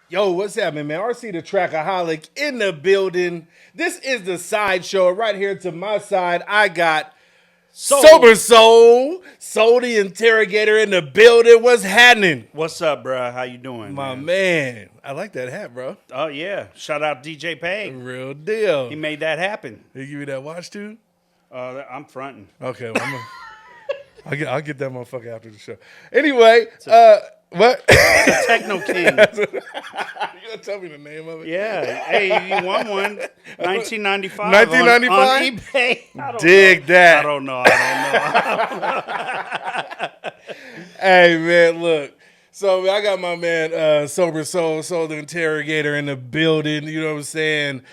Yo, what's happening, man? RC the Trackaholic in the building. This is the Cide Show. Right here to my side, I got Sober Soul the Interrogator in the building. What's happening? What's up, bro? How you doing, My man. I like that hat, bro. Oh, yeah. Shout out DJ Peg. Real deal. He made that happen. They give you that watch, too? I'm fronting. Okay, well, I'll get that motherfucker after the show. Anyway, what? The Techno King. You gonna tell me the name of it? Yeah. Hey, you won one. 1995. 1995? On eBay. I don't Dig know. that. I don't know. Hey, man, look. So I got my man Sober Soul the Interrogator in the building. You know what I'm saying?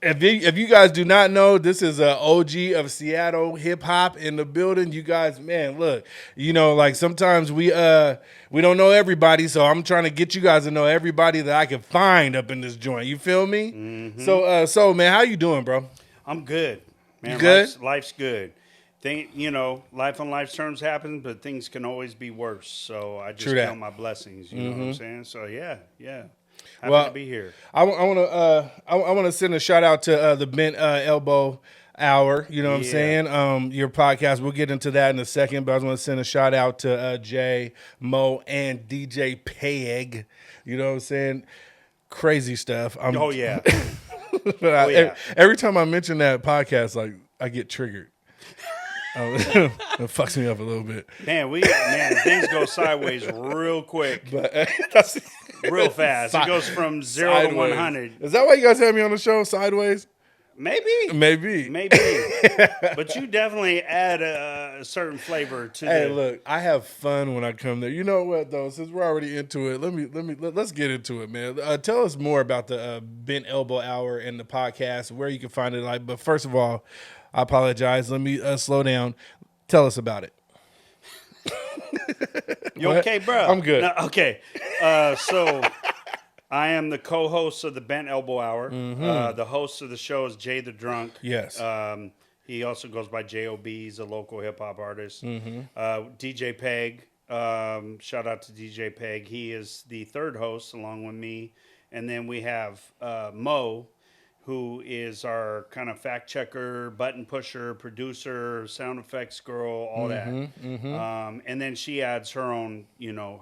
If you guys do not know, this is an OG of Seattle hip hop in the building. You guys, man, look, you know, like sometimes we don't know everybody, so I'm trying to get you guys to know everybody that I can find up in this joint. You feel me? Mm-hmm. So man, how you doing, bro? I'm good, man. You good? Life's good. Life on life's terms happens, but things can always be worse. So I just count my blessings. You know what I'm saying? So yeah. Happy to be here. I want to send a shout out to the Bent Elbow Hour. You know what I'm saying? Your podcast. We'll get into that in a second, but I just want to send a shout out to Jay, Mo, and DJ Peg. You know what I'm saying? Crazy stuff. Yeah. Every time I mention that podcast, like I get triggered. It fucks me up a little bit. Man, things go sideways real quick. But real fast. It goes from 0 to 100. Is that why you guys have me on the show, Cidewayz? Maybe. But you definitely add a certain flavor to Hey, look, I have fun when I come there. You know what, though? Since we're already into it, let's get into it, man. Tell us more about the Bent Elbow Hour and the podcast, where you can find it. But first of all, I apologize. Let me slow down. Tell us about it. You okay, bro? I'm good. No, okay. So I am the co-host of the Bent Elbow Hour. Mm-hmm. The host of the show is Jay the Drunk. Yes. He also goes by J.O.B. He's a local hip-hop artist. Mm-hmm. DJ Peg. Shout out to DJ Peg. He is the third host along with me. And then we have Mo, who is our kind of fact checker, button pusher, producer, sound effects girl, all that. Mm-hmm. And then she adds her own,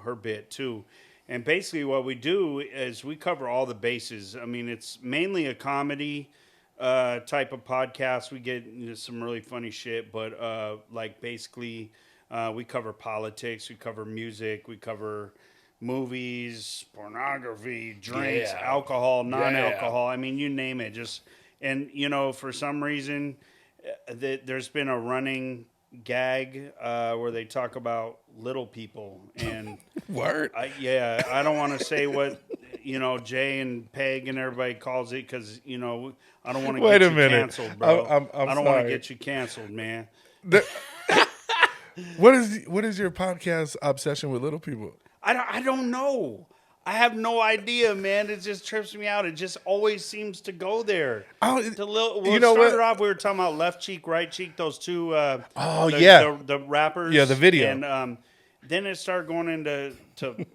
her bit too. And basically what we do is we cover all the bases. I mean, it's mainly a comedy type of podcast. We get into some really funny shit, but basically we cover politics, we cover music, we cover movies, pornography, drinks, alcohol, non-alcohol. I mean, you name it. For some reason, there's been a running gag where they talk about little people. And Word? I don't want to say what, Jay and Peg and everybody calls it because, I don't want to get you canceled, bro. I don't want to get you canceled, man. What is your podcast obsession with little people? I don't know. I have no idea, man. It just trips me out. It just always seems to go there. Started off, we were talking about left cheek, right cheek, those two. The rappers. Yeah, the video. And then it started going into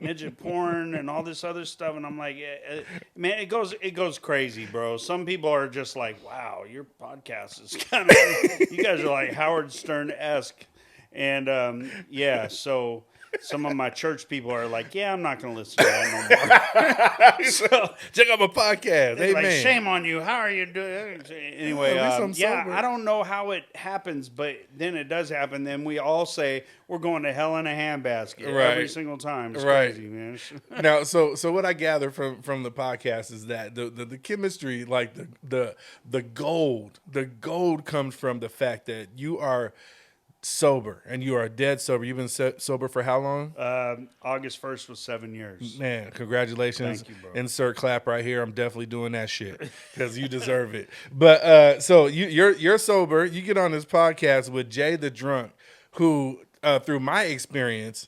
midget porn and all this other stuff. And I'm like, man, it goes crazy, bro. Some people are just like, wow, your podcast is kind of, you guys are like Howard Stern-esque. And so some of my church people are like, I'm not going to listen to that no more. So check out my podcast. Amen. Like, shame on you. How are you doing? Anyway, I don't know how it happens, but then it does happen. Then we all say we're going to hell in a handbasket every single time. It's crazy, man. Now, so what I gather from the podcast is that the chemistry, like the gold comes from the fact that you are sober, and you are dead sober. You've been sober for how long? August 1st was 7 years. Man, congratulations. Thank you, bro. Insert clap right here. I'm definitely doing that shit because you deserve it. But so you're sober. You get on this podcast with Jay the Drunk, who through my experience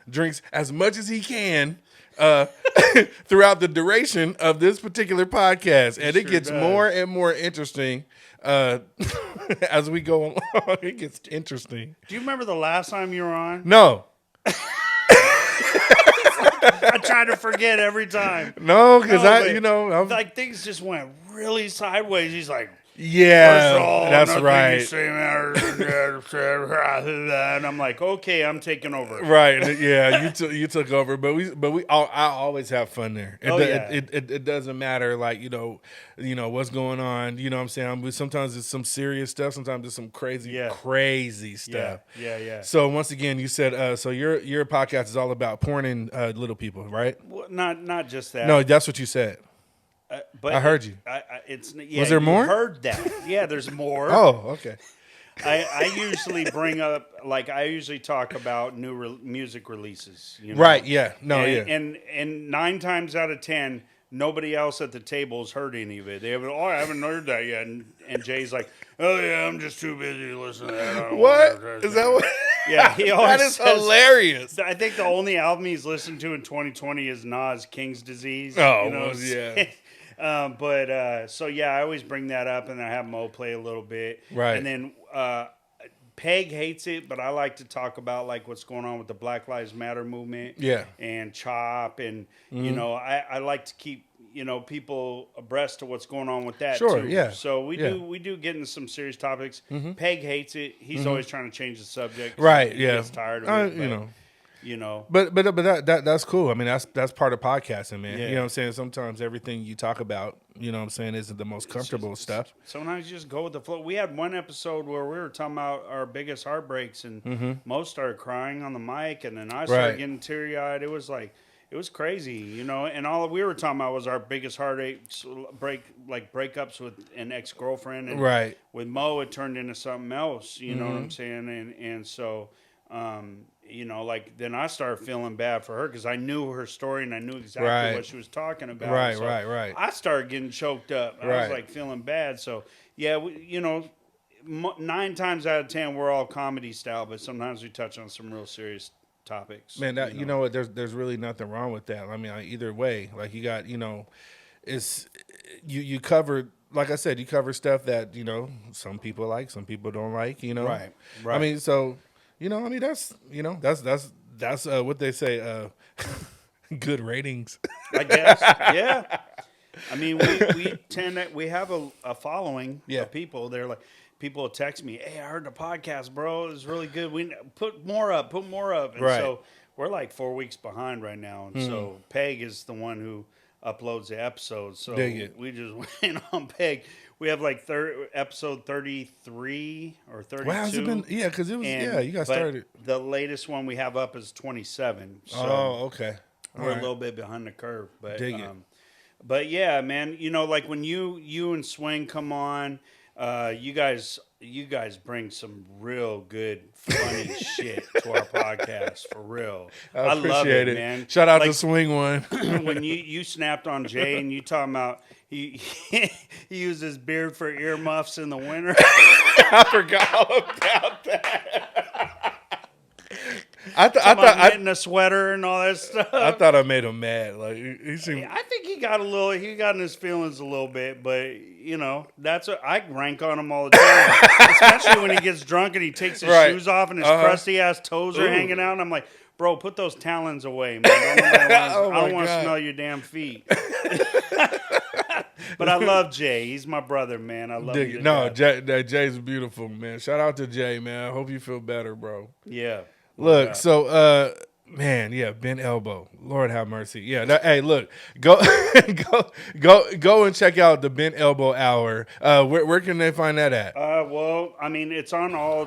drinks as much as he can throughout the duration of this particular podcast, and it gets more and more interesting as we go along. It gets interesting. Do you remember the last time you were on? No. I try to forget every time. No, because but, I'm, like things just went really sideways. He's like, yeah, first of all, that's nothing right. you say matters. And I'm like, okay, I'm taking over. Right, yeah, you took over, but I always have fun there. It doesn't matter, like what's going on. You know what I'm saying? Sometimes it's some serious stuff. Sometimes it's some crazy stuff. Yeah. So once again, you said so your podcast is all about porn and little people, right? Well, not just that. No, that's what you said. But I heard you. It's Was there more? Heard that? Yeah, there's more. Oh, okay. I usually bring up, like, I usually talk about new music releases. Right? Yeah. No. And 9 times out of 10, nobody else at the table has heard any of it. They haven't. Oh, I haven't heard that yet. And Jay's like, oh yeah, I'm just too busy listening to that. What is that? What? Yeah, he always that is says, hilarious. I think the only album he's listened to in 2020 is Nas' King's Disease. Oh, yeah. So yeah, I always bring that up, and I have Mo play a little bit, right? And then Peg hates it, but I like to talk about like what's going on with the Black Lives Matter movement, and CHOP, and I like to keep people abreast of what's going on with that too. Yeah. So we do get into some serious topics. Peg hates it. He's always trying to change the subject. Right. He gets tired of it. But that's cool. I mean, that's part of podcasting, man. You know what I'm saying? Sometimes everything you talk about, you know what I'm saying, isn't the most comfortable stuff. Sometimes you just go with the flow. We had one episode where we were talking about our biggest heartbreaks, and Mo started crying on the mic, and then I started getting teary-eyed. It was crazy, and all we were talking about was our biggest heartaches, breakups with an ex-girlfriend, and with Mo it turned into something else, you know what I'm saying, and so then I started feeling bad for her because I knew her story and I knew exactly what she was talking about. Right. I started getting choked up. I was like feeling bad. So yeah, 9 times out of 10 we're all comedy style, but sometimes we touch on some real serious topics. Man, that you know what? There's really nothing wrong with that. I mean, either way, like you got it's you cover. Like I said, you cover stuff that some people like, some people don't like. Right. I mean, so. That's what they say. Good ratings, I guess. Yeah. I mean, we have a following of people. They're like, people will text me, "Hey, I heard the podcast, bro. It was really good. We put more up." And so we're like 4 weeks behind right now. And so Peg is the one who uploads the episodes. So we just went on Peg. We have like episode 33 or 32. Wow, has it been? Yeah, because it was. You got started. The latest one we have up is 27. So okay. We're a little bit behind the curve, but dig it. But yeah, man, like when you and Swing come on, you guys bring some real good, funny shit to our podcast, for real. I love it, man. Shout out to Swing One. When you snapped on Jay and you talking about he used his beard for earmuffs in the winter. I forgot all about that. I thought knitting a sweater and all that stuff. I thought I made him mad. Like he seemed. I think he got in his feelings a little bit, but that's what I rank on him all the time, especially when he gets drunk and he takes his shoes off and his crusty ass toes are hanging out. And I'm like, bro, put those talons away, man. I don't want to smell your damn feet. But I love Jay. He's my brother, man. I love him. No, Jay's beautiful, man. Shout out to Jay, man. I hope you feel better, bro. Yeah. Look, so man, Ben Elbow. Lord have mercy. Yeah. Hey, look, go and check out the Ben Elbow Hour. Where can they find that at? Well, I mean, it's on all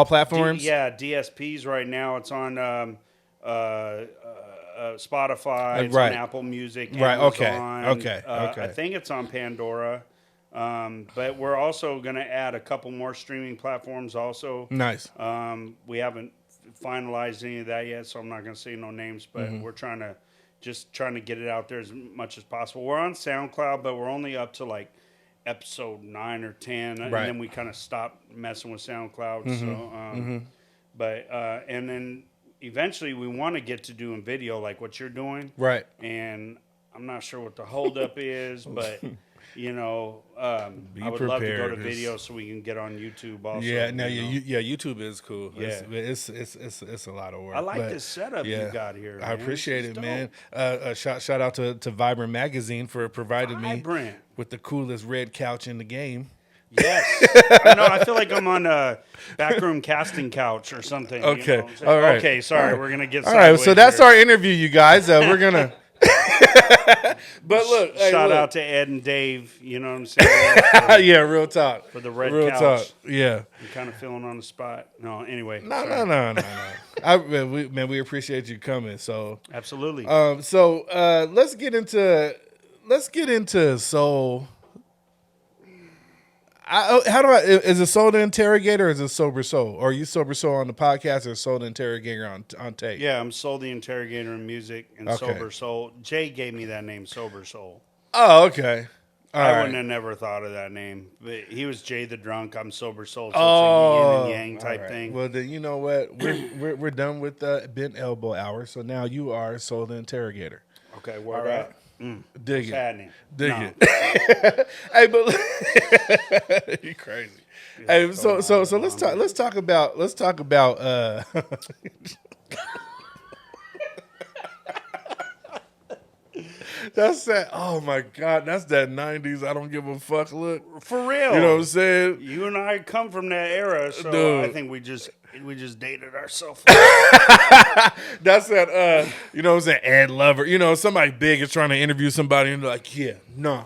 platforms. DSPs right now. It's on Spotify. It's on Apple Music. Amazon. Okay. I think it's on Pandora. But we're also going to add a couple more streaming platforms also. Nice. We haven't finalized any of that yet, so I'm not going to say no names, but we're trying to get it out there as much as possible. We're on SoundCloud, but we're only up to like episode 9 or 10, and then we kind of stopped messing with SoundCloud. But and then eventually we want to get to doing video like what you're doing. Right. And I'm not sure what the holdup is, but You know, I would love to go to video so we can get on YouTube also. Yeah, no, YouTube is cool. Yeah. It's a lot of work. I like this setup you got here, man. I appreciate it, dope. man. Shout out to Vibrant Magazine for providing me with the coolest red couch in the game. Yes. I know. I feel like I'm on a backroom casting couch or something. Okay. You know All right. Okay. Sorry. We're going to get All right. So that's here. our interview, you guys. We're going to. But look. Shout out to Ed and Dave. You know what I'm saying? Yeah, real talk. For the red real couch. Talk. Yeah. I'm kind of feeling on the spot. No, anyway. No. We appreciate you coming. So. Absolutely. Let's get into soul. Is it Soul the Interrogator or is it Sober Soul? Or are you Sober Soul on the podcast or Soul the Interrogator on tape? Yeah, I'm Soul the Interrogator in music and Sober Soul. Jay gave me that name, Sober Soul. Oh, okay. I wouldn't have never thought of that name. But he was Jay the Drunk, I'm Sober Soul. So it's like yin and yang type thing. Well, then you know what? We're done with the bent elbow hour. So now you are Soul the Interrogator. Okay, word up. Dig it. Dig No. it. Hey, but you crazy. Yeah, hey, so let's talk about that's that. Oh my God, that's that '90s. I don't give a fuck look. For real. You know what I'm saying? You and I come from that era, so Dude. I think we just dated ourselves. That's that. You know what I'm saying? Ed Lover. You know, somebody big is trying to interview somebody and they're like, yeah, nah,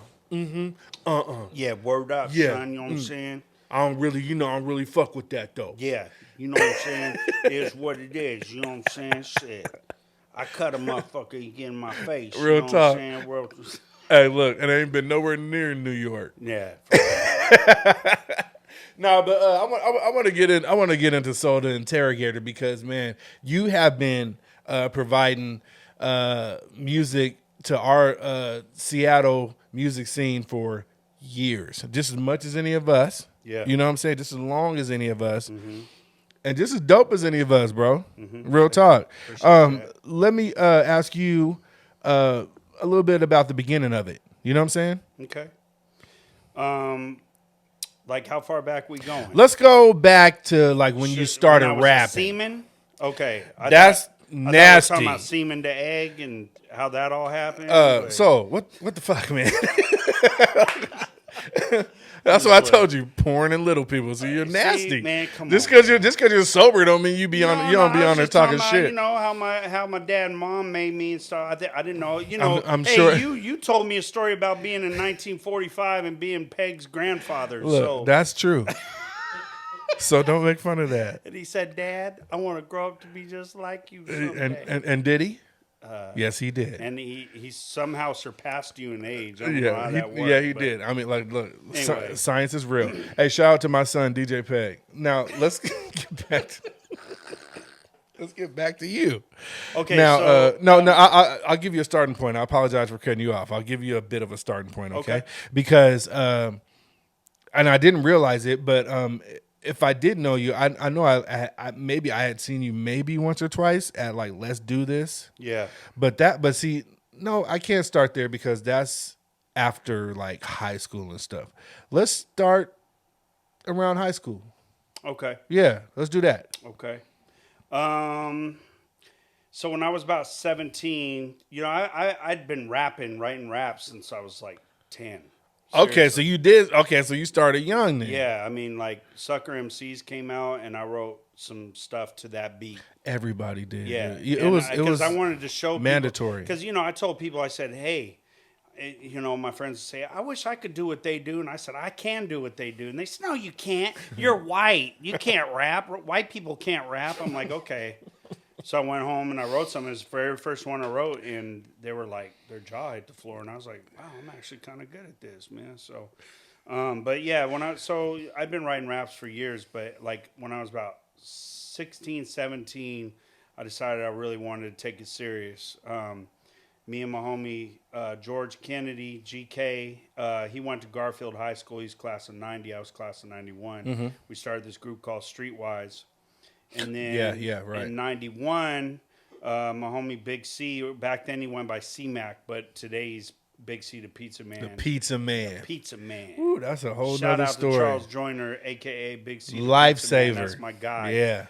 Yeah, word up, son. You know what I'm saying? I don't really fuck with that though. Yeah, you know what I'm saying? It's what it is. You know what I'm saying? Shit. I cut a motherfucker, you get in my face. Real you know talk. What I'm saying? Hey, look, it ain't been nowhere near New York. Yeah. No, but I want to get in. I want to get into Soul the Interrogator because, man, you have been providing music to our Seattle music scene for years, just as much as any of us. Yeah. You know what I'm saying? Just as long as any of us. Mm-hmm. And just as dope as any of us, bro. Mm-hmm. Real talk. Let me ask you a little bit about the beginning of it. You know what I'm saying? Okay. Like how far back we going? Let's go back to like when you started when I was rapping. Semen? Okay. That's nasty. I was talking about semen to egg and how that all happened. So what the fuck, man? That's why I told you, porn and little people. So you're nasty. See, man, come just on. because you're sober don't mean you don't be on there talking shit. You know how my dad and mom made me and stuff. I didn't know. You know, I'm sure. You told me a story about being in 1945 and being Peg's grandfather. Look, that's true. So don't make fun of that. And he said, "Dad, I want to grow up to be just like you someday." And did he? Yes, he did. And he somehow surpassed you in age. I don't know how that worked. Yeah, he did. I mean, like, look, anyway. Science is real. Hey, shout out to my son, DJ Peg. Now, let's get back to you. Okay, now, so, I'll give you a starting point. I apologize for cutting you off. I'll give you a bit of a starting point, okay? Okay. Because, and I didn't realize it, but if I did know you, I know I maybe I had seen you maybe once or twice at like Let's Do This. Yeah. But see, no, I can't start there because that's after like high school and stuff. Let's start around high school. Okay. Yeah, let's do that. Okay. So when I was about 17, you know, I'd been writing raps since I was like 10. Seriously. Okay, so you did. Okay, so you started young then. Yeah, I mean, like Sucker MCs came out, and I wrote some stuff to that beat. Everybody did. Yeah, it was because I wanted to show mandatory. Because I told people, I said, hey, my friends would say, I wish I could do what they do, and I said, I can do what they do, and they said, no, you can't. You're white. You can't rap. White people can't rap. I'm like, okay. So I went home and I wrote something. It was the very first one I wrote, and they were like, their jaw hit the floor, and I was like, wow, I'm actually kind of good at this, man. So, but yeah, I've been writing raps for years, but like when I was about 16, 17, I decided I really wanted to take it serious. Me and my homie George Kennedy, GK, he went to Garfield High School. He's class of 90. I was class of 91. Mm-hmm. We started this group called Streetwayz. And then right. in 91, my homie Big C, back then he went by C-Mac, but today he's Big C, the Pizza Man. The Pizza Man. Pizza Man. Ooh, that's a whole Shout nother out story. to Charles Joyner, a.k.a. Big C, the Pizza Man. Lifesaver. That's my guy. Yeah.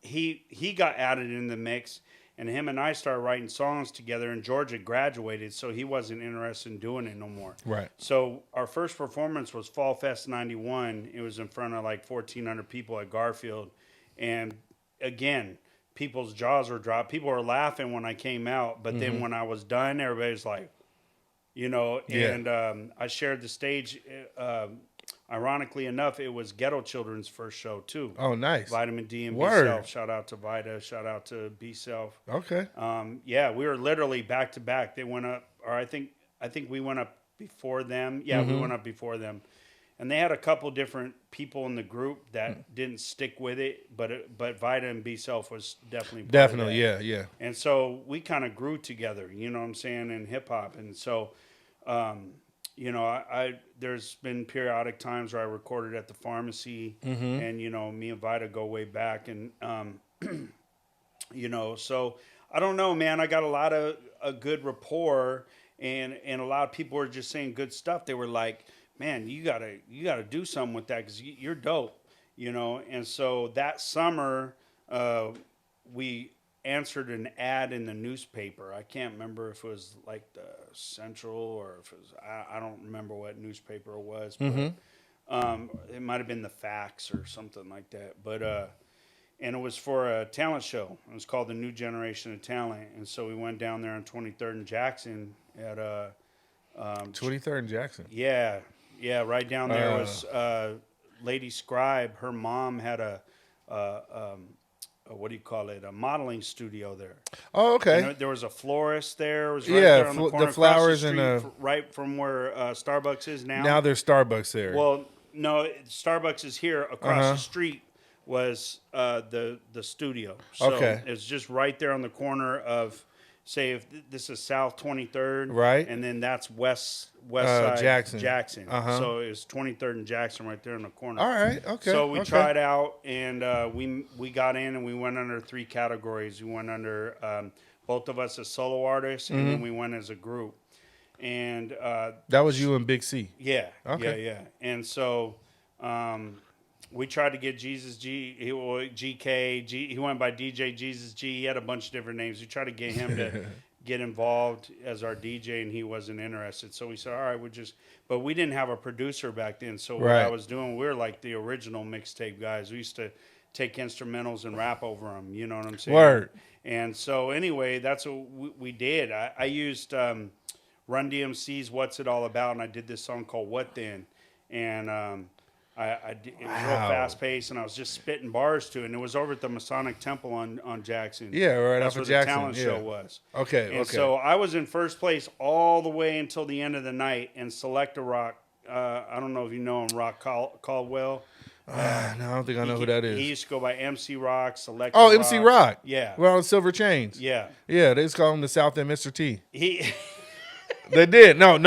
He got added in the mix, and him and I started writing songs together, and Georgia graduated, so he wasn't interested in doing it no more. Right. So our first performance was Fall Fest 91. It was in front of like 1,400 people at Garfield. And again, people's jaws were dropped. People were laughing when I came out, but then when I was done, everybody's like, you know, and I shared the stage. Ironically enough, it was Ghetto Children's first show too. Oh, nice. Vitamin D and Word. B-Self. Shout out to Vita. Shout out to B-Self. Okay. Yeah, we were literally back to back. They went up, or I think we went up before them. Yeah, we went up before them. And they had a couple different people in the group that didn't stick with it, but Vita and B-Self was definitely part of that. Yeah. And so we kind of grew together, you know what I'm saying, in hip hop. And so, you know, I there's been periodic times where I recorded at the pharmacy, and you know, me and Vita go way back, and you know, so I don't know, man. I got a lot of a good rapport, and a lot of people were just saying good stuff. They were like, man, you gotta do something with that because you're dope, you know. And so that summer, we answered an ad in the newspaper. I can't remember if it was like the Central or if it was, I don't remember what newspaper it was, but it might have been the Facts or something like that. But and it was for a talent show. It was called the New Generation of Talent. And so we went down there on 23rd and Jackson at 23rd and Jackson. Yeah, right down there was Lady Scribe. Her mom had a what do you call it? A modeling studio there. Oh, okay. And there was a florist there. It was right there on the corner, the flowers across the and street, right from where Starbucks is now. Now there's Starbucks there. Well, no, Starbucks is here. Across the street was the studio. So Okay. it's just right there on the corner of, say, if this is South 23rd, Right. and then that's West Side Jackson. So it's 23rd and Jackson right there in the corner. All right. Okay. So we okay. tried out, and we got in, and we went under 3 categories. We went under both of us as solo artists, and then we went as a group. And that was you and Big C. yeah, Okay. yeah. And so we tried to get Jesus G, GK, he went by DJ Jesus G. He had a bunch of different names. We tried to get him to get involved as our DJ, and he wasn't interested. So we said, all right, but we didn't have a producer back then. So what I was doing, we were like the original mixtape guys. We used to take instrumentals and rap over them. You know what I'm saying? Word. And so anyway, that's what we did. I used Run DMC's What's It All About, and I did this song called What Then? And it was real fast paced, and I was just spitting bars to it. And it was over at the Masonic Temple on Jackson. Yeah, right That's off of where Jackson. the talent show was. Okay. And so I was in first place all the way until the end of the night. And Selecta Rock, I don't know if you know him, Rock Caldwell. No, I don't think I know who that is. He used to go by MC Rock, Selecta Oh, Rock. MC Rock. Yeah. Well, on Silver Chains. Yeah. Yeah, they just call him the South End Mr. T. He. They did. No,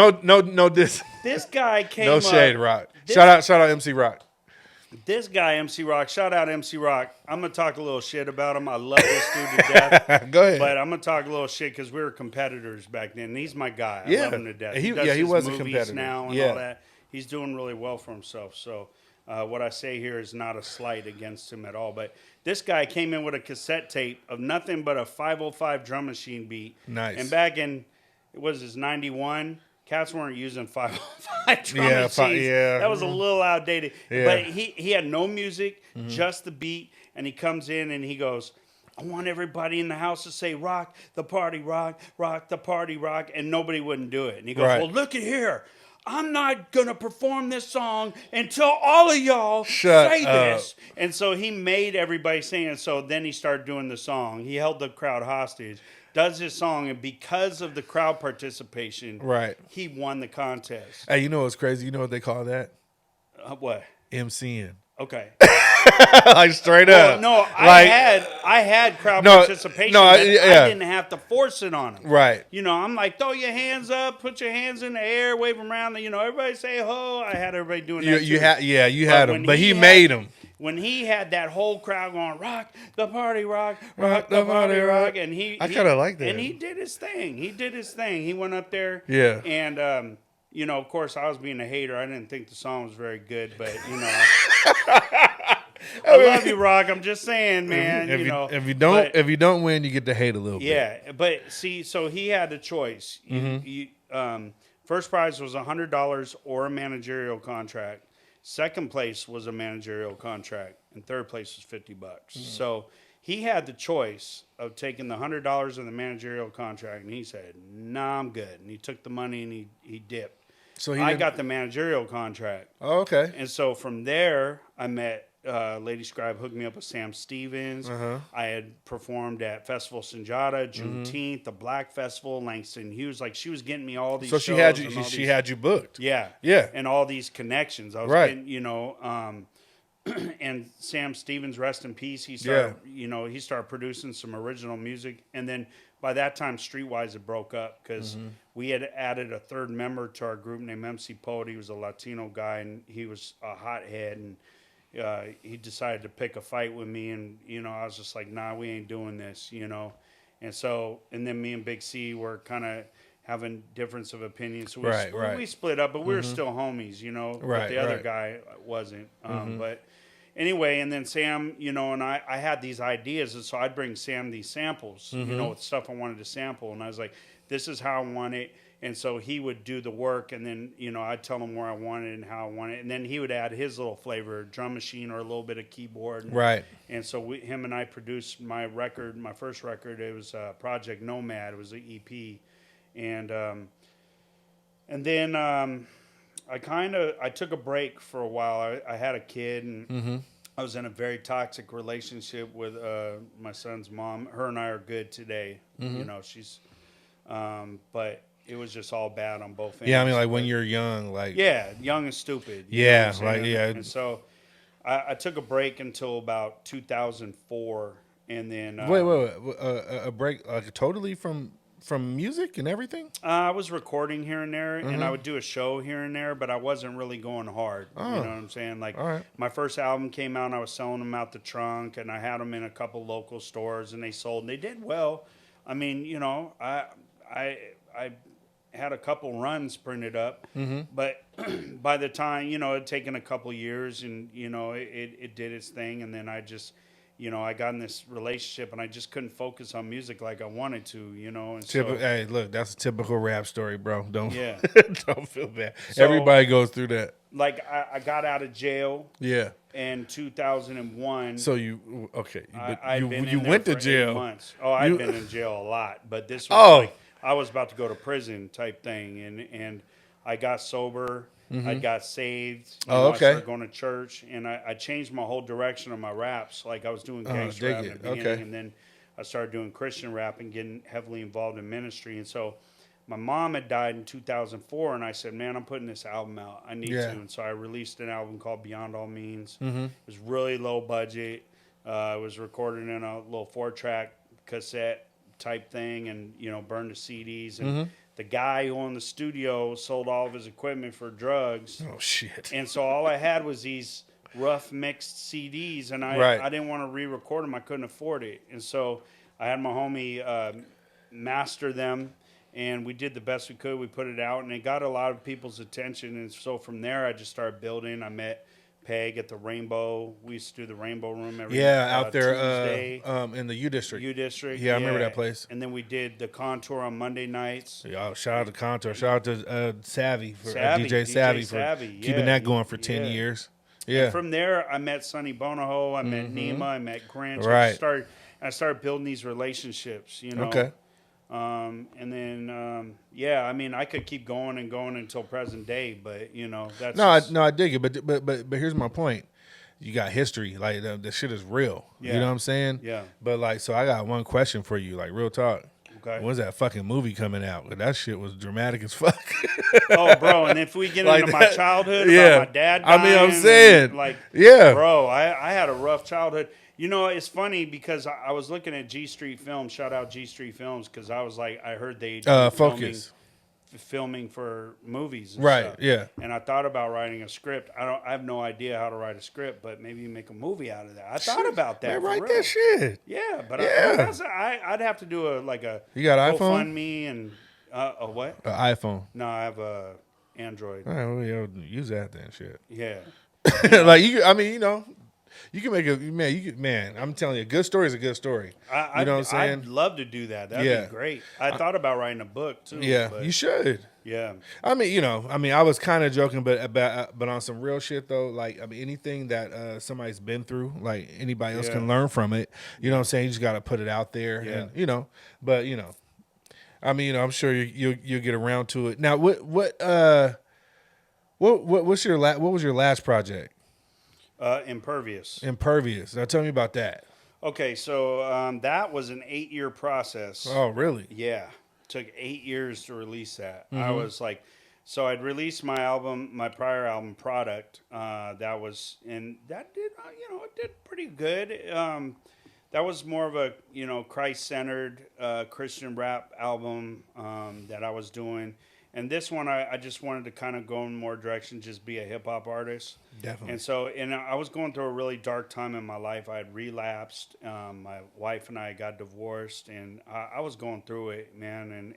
this. This guy came No up. shade, Rock. Shout out MC Rock. This guy, MC Rock, shout out MC Rock. I'm going to talk a little shit about him. I love this dude to death. Go ahead. But I'm going to talk a little shit because we were competitors back then. And he's my guy. I love him to death. He does he his was a movies competitor. now and all that. He's doing really well for himself. So what I say here is not a slight against him at all. But this guy came in with a cassette tape of nothing but a 505 drum machine beat. Nice. And back in, it was his 91, cats weren't using 505 drum machines. That was a little outdated. Yeah. But he had no music, just the beat. And he comes in and he goes, I want everybody in the house to say rock the party, rock the party, rock. And nobody wouldn't do it. And he goes, well, look at here. I'm not going to perform this song until all of y'all say this. And so he made everybody sing it. So then he started doing the song. He held the crowd hostage. Does his song, and because of the crowd participation, he won the contest. Hey, you know what's crazy? You know what they call that? What? MCing. Okay. Like straight up. No, I had crowd participation. I didn't have to force it on them. Right. You know, I'm like, throw your hands up, put your hands in the air, wave them around. You know, everybody say ho. I had everybody doing that. You had them, but he made them. when he had that whole crowd going, rock the party, rock Rock the the party, party, rock, rock. and I kinda like that. and he did his thing. He went up there, Yeah. and you know, of course, I was being a hater. I didn't think the song was very good, but you know, I love you, Rock. I'm just saying, man. If you know, if you don't win, you get to hate a little bit. yeah, but see, so he had the choice. First prize was $100 or a managerial contract. Second place was a managerial contract, and third place was $50. So he had the choice of taking the $100 and the managerial contract, and he said, "Nah, I'm good." And he took the money and he dipped. So I got the managerial contract. Oh, okay. And so from there, I met Lady Scribe hooked me up with Sam Stevens. I had performed at Festival Sinjata, Juneteenth, the Black Festival, Langston Hughes. Like she was getting me all these. So shows she had you booked. Yeah, Yeah. and all these connections. I was getting, you know, and Sam Stevens, rest in peace. He started, he started producing some original music, and then by that time, Streetwayz had broke up because we had added a third member to our group named MC Poet. He was a Latino guy, and he was a hothead, and he decided to pick a fight with me, and you know, I was just like, nah, we ain't doing this, you know. And so, and then me and Big C were kind of having difference of opinion, so we split up, but we were still homies, you know. But the other guy wasn't. But anyway, and then Sam, you know, and I had these ideas, and so I'd bring Sam these samples, you know, with stuff I wanted to sample, and I was like, this is how I want it. And so he would do the work, and then, you know, I'd tell him where I wanted it and how I wanted it. And then he would add his little flavor, drum machine or a little bit of keyboard. And so him and I produced my record, my first record. It was Project Nomad. It was an EP. And then I took a break for a while. I had a kid, and I was in a very toxic relationship with my son's mom. Her and I are good today. You know, she's, but it was just all bad on both ends. Yeah, I mean, like when you're young, like young and stupid. Yeah, And so I took a break until about 2004, and then wait, a break like totally from music and everything. I was recording here and there, and I would do a show here and there, but I wasn't really going hard. You know what I'm saying? Like my first album came out, and I was selling them out the trunk, and I had them in a couple local stores, and they sold, and they did well. I mean, you know, I had a couple runs printed up, but by the time, you know, it had taken a couple years, and, you know, it did its thing, and then I just, you know, I got in this relationship, and I just couldn't focus on music like I wanted to, you know. And hey, look, that's a typical rap story, bro. Don't feel bad. So, everybody goes through that. Like, I got out of jail. Yeah. In 2001. So you you went to jail. 8 months. Oh, I'd been in jail a lot, but this was like I was about to go to prison type thing, and I got sober. I got saved. I started going to church, and I changed my whole direction of my raps. Like I was doing gangster rap in the beginning, and then I started doing Christian rap and getting heavily involved in ministry. And so my mom had died in 2004, and I said, man, I'm putting this album out. I need to. And so I released an album called Beyond All Means. It was really low budget. It was recorded in a little 4-track cassette type thing, and, you know, burned the CDs. And the guy who owned the studio sold all of his equipment for drugs. Oh, shit. And so all I had was these rough mixed CDs, and I didn't want to re-record them. I couldn't afford it. And so I had my homie master them, and we did the best we could. We put it out, and it got a lot of people's attention. And so from there, I just started building. I met Peg at the Rainbow. We used to do the Rainbow Room every out there Tuesday. In the U District. Yeah, I remember that place. And then we did the Contour on Monday nights. Yeah, shout out to Contour. Shout out to Savvy for DJ Savvy for keeping that going for 10 years. Yeah. And from there, I met Sonny Bonaho. I met Nima. I met Grinch. I started building these relationships. You know. Okay. And then, I mean, I could keep going and going until present day, but you know, that's I dig it. But here's my point. You got history, like the shit is real. Yeah. You know what I'm saying? Yeah. But like, so I got one question for you, like real talk. Okay. When's that fucking movie coming out? That shit was dramatic as fuck. Oh, bro, and if we get like into that, my childhood, about my dad dying, I mean, I'm saying, bro, I had a rough childhood. You know, it's funny because I was looking at G Street Films. Shout out G Street Films, because I was like, I heard they Focus. filming for movies and Right, stuff. yeah. And I thought about writing a script. I have no idea how to write a script, but maybe you make a movie out of that. I thought about that. Man, for write real. that shit. Yeah, but Yeah. I'd have to do a You got an iPhone? GoFundMe and a what? An iPhone. No, I have a Android. All right, well, yeah, use that then, shit. Yeah. Like I mean, you can make a man. I'm telling you, a good story is a good story. You know what I'm saying? I'd love to do that. That'd be great. I thought about writing a book too. Yeah, but you should. Yeah. I mean, I was kind of joking, but on some real shit though, like, I mean, anything that somebody's been through, like anybody else can learn from it. You know what I'm saying? You just got to put it out there, and but I mean, I'm sure you'll get around to it. Now, what was your last project? Impervious. Impervious. Now, tell me about that. Okay, so that was an 8-year process. Oh, really? Yeah. Took 8 years to release that. Mm-hmm. I was like, so I'd released my prior album, Product. That was, and that did, it did pretty good. That was more of a, Christ-centered Christian rap album that I was doing. And this one, I just wanted to kind of go in more direction, just be a hip-hop artist. Definitely. And I was going through a really dark time in my life. I had relapsed. My wife and I got divorced, and I was going through it, man.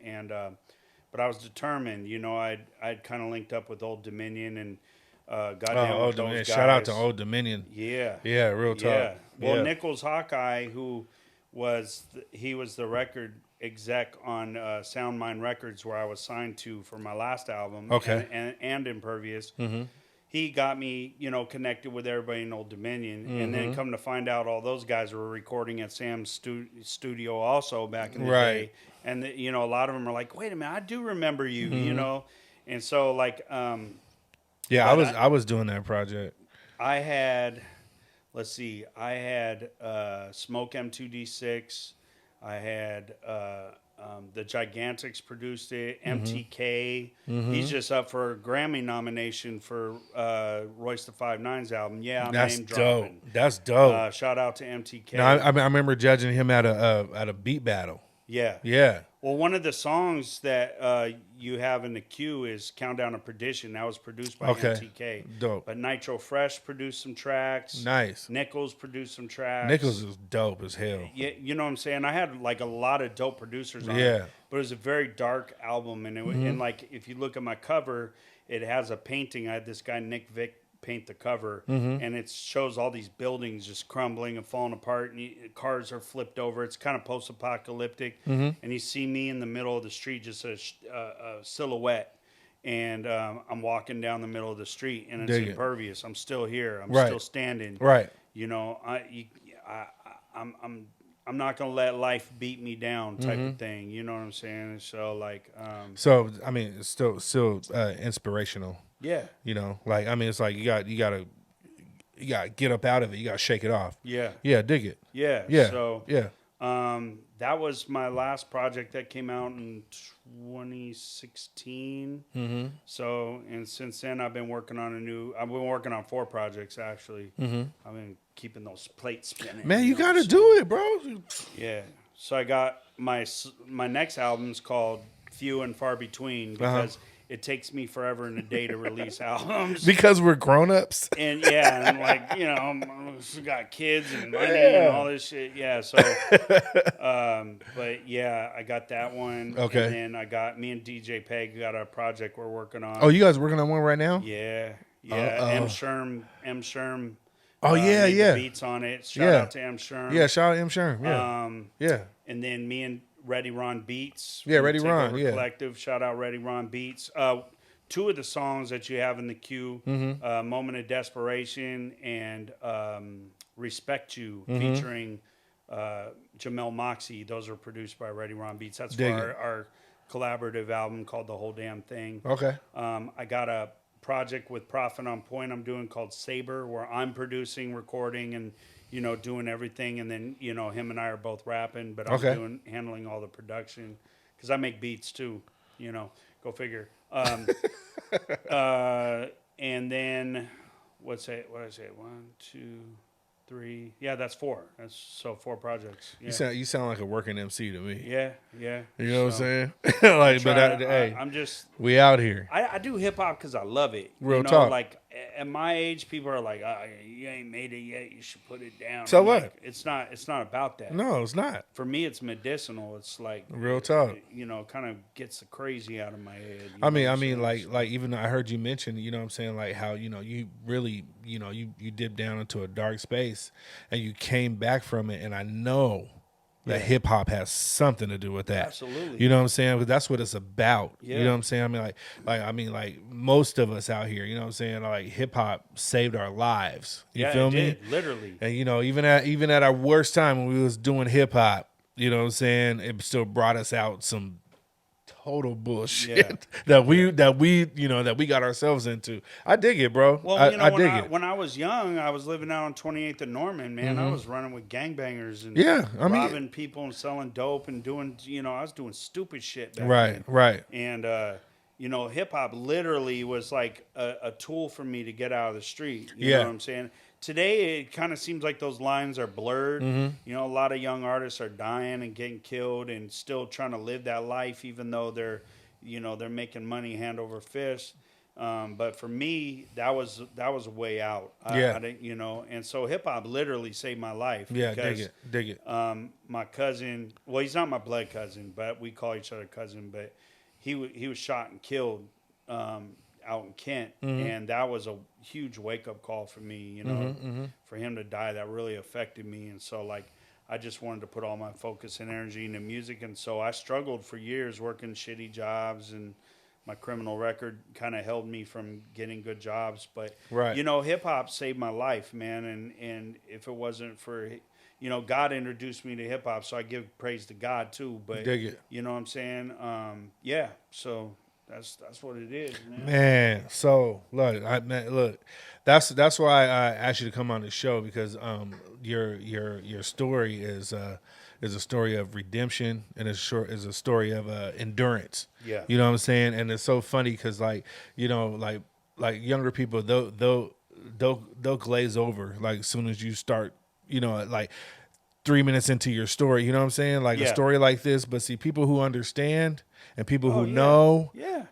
But I was determined. I'd kind of linked up with Old Dominion and got down with those guys. Shout out to Old Dominion. Yeah. Yeah, real talk. Yeah. Well, yeah. Nichols Hawkeye, who was the record exec on Sound Mind Records, where I was signed to for my last album, okay, and Impervious. Mm-hmm. He got me, connected with everybody in Old Dominion, Mm-hmm. and then come to find out, all those guys were recording at Sam's studio also back in the Right. day, and a lot of them are like, "Wait a minute, I do remember you," Mm-hmm. and so yeah, I was doing that project. I had, let's see, Smoke M2D6. I had the Gigantics produced it. MTK. Mm-hmm. He's just up for a Grammy nomination for Royce the 5'9's album. Yeah, I'm That's name dope. dropping. That's dope. Shout out to MTK. No, I remember judging him at a beat battle. Yeah. Yeah. Well, one of the songs that you have in the queue is Countdown to Perdition. That was produced by MTK. Dope. But Nitro Fresh produced some tracks. Nice. Nichols produced some tracks. Nichols is dope as hell. Yeah, you know what I'm saying? I had like a lot of dope producers on it. But it was a very dark album. And, and like, if you look at my cover, it has a painting. I had this guy, Nick Vick, paint the cover, and it shows all these buildings just crumbling and falling apart, and cars are flipped over. It's kind of post-apocalyptic, and you see me in the middle of the street, just a silhouette, and I'm walking down the middle of the street, and it's Impervious. I'm still here. I'm still standing. Right. I'm not gonna let life beat me down, type of thing. You know what I'm saying? So So I mean, it's still inspirational. Yeah. Like, I mean, it's like you gotta get up out of it. You gotta shake it off. Yeah. Yeah, dig it. Yeah. Yeah. So yeah. That was my last project that came out in 2016. Mm-hmm. So, and since then I've been working on 4 projects actually. Mm-hmm. I've been keeping those plates spinning. Man, you gotta do it, bro. Yeah. So I got my next album's called Few and Far Between, because it takes me forever and a day to release albums. Because we're grown-ups. And I've got kids and money and all this shit. Yeah, so, but yeah, I got that one. Okay. And then me and DJ Peg got a project we're working on. Oh, you guys working on one right now? Yeah. M. Sherm. Oh, yeah. The beats on it. Shout out to M. Sherm. Yeah, shout out to M. Sherm. Yeah. Yeah. And then me and Ready Ron Beats. Yeah, Ready Ron. Yeah. Collective. Shout out Ready Ron Beats. 2 of the songs that you have in the queue, Moment of Desperation and Respect You, featuring Jamel Moxie. Those are produced by Ready Ron Beats. That's for our collaborative album called The Whole Damn Thing. Okay. I got a project with Prophet on Point I'm doing called Saber, where I'm producing, recording, and doing everything, and then him and I are both rapping, but I'm handling all the production because I make beats too. Go figure. And then what did I say? 1, 2, 3. Yeah, that's 4. That's so 4 projects. Yeah. You sound like a working MC to me. Yeah. You know what I'm saying? Like, but hey, I'm just. we out here. I do hip hop because I love it. Real talk. Like at my age, people are like, oh, "You ain't made it yet. You should put it down." So I'm what? Like, it's not about that. No, it's not. For me, it's medicinal. It's like Real talk. Kind of gets the crazy out of my head. I mean, like even I heard you mention, you know what I'm saying, like how, you really, you dipped down into a dark space and you came back from it. And I know that hip hop has something to do with that. Absolutely. You know what I'm saying? Because that's what it's about. Yeah. You know what I'm saying? I mean, like most of us out here, you know what I'm saying? Like hip hop saved our lives. You feel me? Did, literally. And even at our worst time when we was doing hip hop, you know what I'm saying, it still brought us out some total bullshit that we got ourselves into. I dig it, bro. Well, I dig it. When I was young, I was living out on 28th and Norman, man. I was running with gangbangers and robbing people and selling dope and doing, I was doing stupid shit back then. Right. And, hip hop literally was like a tool for me to get out of the street. You know what I'm saying? Today, it kind of seems like those lines are blurred. A lot of young artists are dying and getting killed and still trying to live that life, even though they're making money hand over fist. But for me, that was a way out. I didn't, and so hip hop literally saved my life. Yeah, because, dig it. My cousin, well, he's not my blood cousin, but we call each other cousin. But he was shot and killed out in Kent, and that was a huge wake up call for me. For him to die, that really affected me, and so I just wanted to put all my focus and energy into music, and so I struggled for years working shitty jobs, and my criminal record kind of held me from getting good jobs. But hip hop saved my life, man, and if it wasn't for God introduced me to hip hop, so I give praise to God too. But dig it. You know what I'm saying? So. That's what it is, man. Man, so look, that's why I asked you to come on the show, because your story is a story of redemption, and is a story of endurance. Yeah, you know what I'm saying, and it's so funny because like younger people they'll glaze over like as soon as you start, like 3 minutes into your story, you know what I'm saying, like a story like this. But see, people who understand. And people who know. They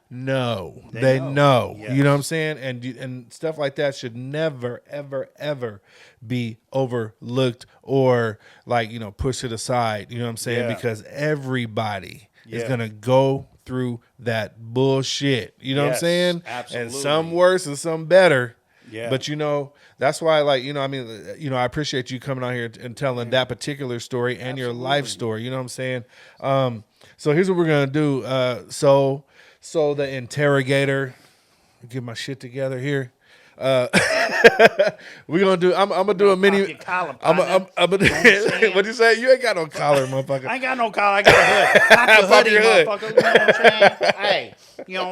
know. Yes. You know what I'm saying? And stuff like that should never, ever, ever be overlooked or pushed to the side. You know what I'm saying? Because everybody is going to go through that bullshit. You know what I'm saying? Absolutely. And some worse and some better. Yeah. But that's why I appreciate you coming out here and telling that particular story and your life story. You know what I'm saying? So here's what we're gonna do. So the Interrogator, get my shit together here. We're gonna do. I'm gonna do a mini. I'm what you say? You ain't got no collar, motherfucker. I ain't got no collar. I got a hood. Not the hoodie, motherfucker. You know what I'm saying? Hey,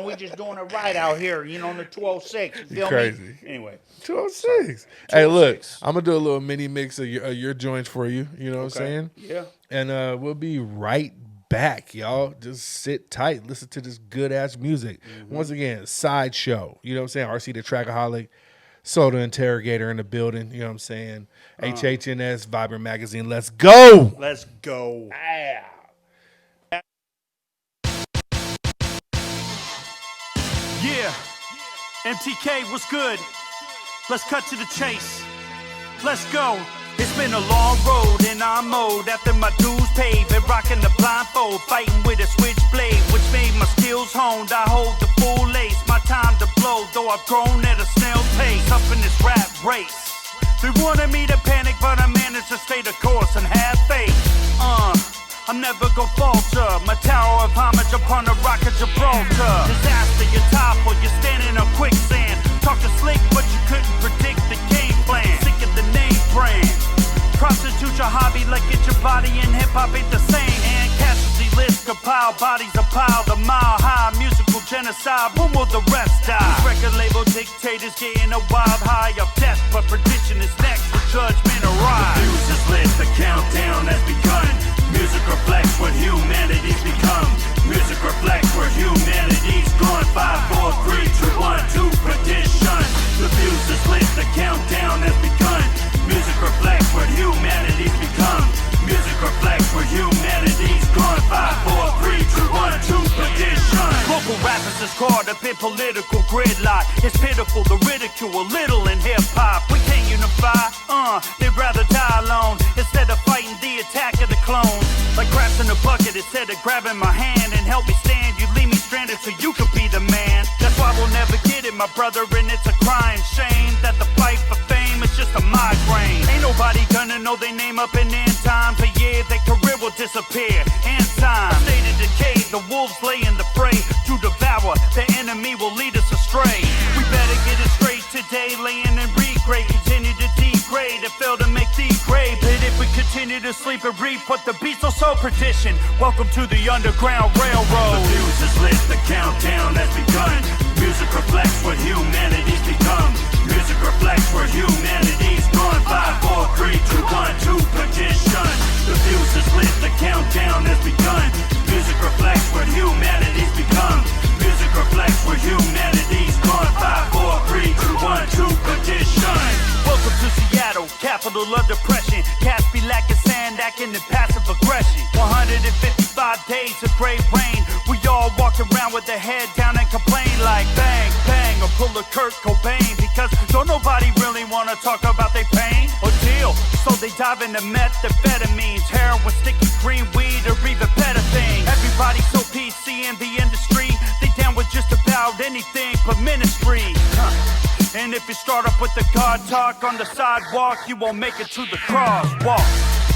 we just doing it right out here. On the 206. You feel crazy. Me? Anyway, 206. Hey, look, I'm gonna do a little mini mix of your joints for you. You know what I'm saying? Yeah. And we'll be right back, y'all. Just sit tight, listen to this good ass music. Once again, Sideshow. You know what I'm saying? RC the Trackaholic, Soda Interrogator in the building. You know what I'm saying? HHNS Vibrant Magazine. Let's go. Let's go. Yeah. MTK, what's good? Let's cut to the chase. Let's go. It's been a long road and I'm owed after my dues paid. Been rocking the blindfold, fighting with a switchblade, which made my skills honed. I hold the full lace, my time to blow, though I've grown at a snail's pace. Up in this rap race, they wanted me to panic, but I managed to stay the course and have faith. I'm never gonna falter. My tower of homage upon the rock of Gibraltar. Disaster, you topple, you're standing on quicksand. Talking slick, but you couldn't predict the game plan. Sick of the name brand. Prostitute your hobby, like get your body in hip-hop ain't the same. And casualty list compile, bodies are piled a mile high. Musical genocide, when will the rest die? These record label dictators getting a wild high of death, but perdition is next, the judgment arrives. The fuse is lit, the countdown has begun. Music reflects what humanity's become. Music reflects where humanity's gone. 5, 4, 3, 2, 1, to perdition. The fuse is lit, the countdown has begun. Music reflects reflects where humanity's gone. 5, 4, 3, 2, 1, 2, petition. Local rappers is caught up in political gridlock. It's pitiful, the ridicule, a little in hip-hop. We can't unify, they'd rather die alone instead of fighting the attack of the clones. Like crabs in a bucket, instead of grabbing my hand and help me stand, you leave me stranded so you can be the man. That's why we'll never get it, my brother, and it's a crying shame that the fight for fame is just a migraine. Ain't nobody gonna know their name up in end times. A year their career will disappear in time. A state of decay, the wolves lay in the fray to devour, the enemy will lead us astray. We better get it straight today, laying in regrade, continue to degrade and fail to make the grade. But if we continue to sleep and reap, put the beast on soul perdition. Welcome to the Underground Railroad. The fuse is lit, the countdown has begun. Music reflects what humanity's become. Music reflects where humanity's gone. 5, 4, 3, 2, 1, 2, petition. The fuse is lit, the countdown has begun. Music reflects what humanity's become. Music reflects where humanity's gone. 5, 4, 3, 2, 1, 2, petition. Welcome to Seattle, capital of depression. Cats be lacking sand, acting in passive aggression. 155 days of great rain. We all walk around with the head down and complain like bang, bang, or pull a Kurt Cobain. Because don't nobody really wanna talk about their pain or deal. So they dive into methamphetamines, heroin, sticky green weed, or even better things. Everybody so PC in the industry, they down with just about anything but ministry. And if you start up with the God talk on the sidewalk, you won't make it to the crosswalk.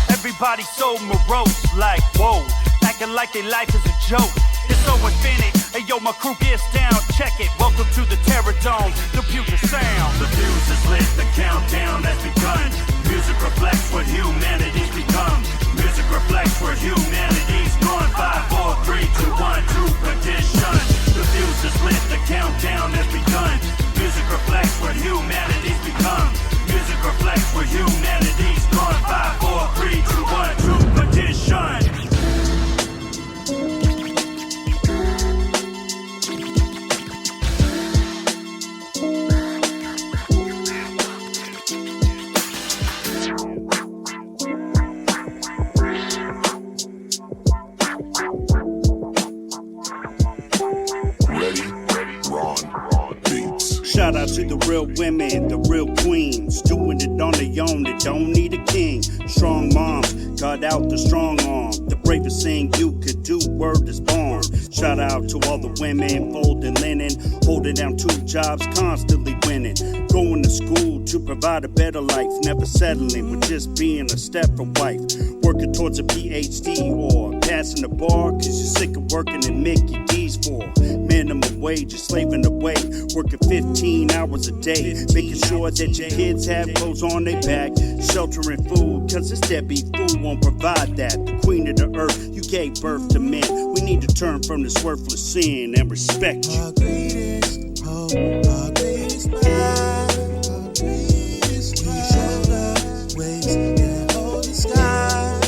Everybody so morose, like whoa, acting like their life is a joke. It's so infinite. Hey yo, my crew gets down, check it. Welcome to the Terror Dome, the future sound. The fuse is lit, the countdown has begun. Music reflects what humanity's become. Music reflects where humanity's gone. 5, 4, 3, 2, 1, 2, petition. The fuse is lit, the countdown has begun. Music reflects what humanity's become. Music reflects where humanity's gone. 5, 4, 3, 2, 1, 2, petition. Shout out to the real women, the real queens, doing it on their own, they don't need a king. Strong moms, got out the strong arm, the bravest thing you could do, word is born. Shout out to all the women, folding linen, holding down 2 jobs, constantly winning. Going to school to provide a better life, never settling with just being a stepper-wife. Working towards a PhD or passing the bar, cause you're sick of working in Mickey D's for minimum wage, you're slaving away, working 15 hours a day, making sure that your kids have clothes on their back, shelter and food, cause this deadbeat fool won't provide that. The queen of the earth, you gave birth to men. We need to turn from this worthless sin and respect you. Our greatest hope, our greatest pride, our greatest pride. We showed us ways that hold the sky.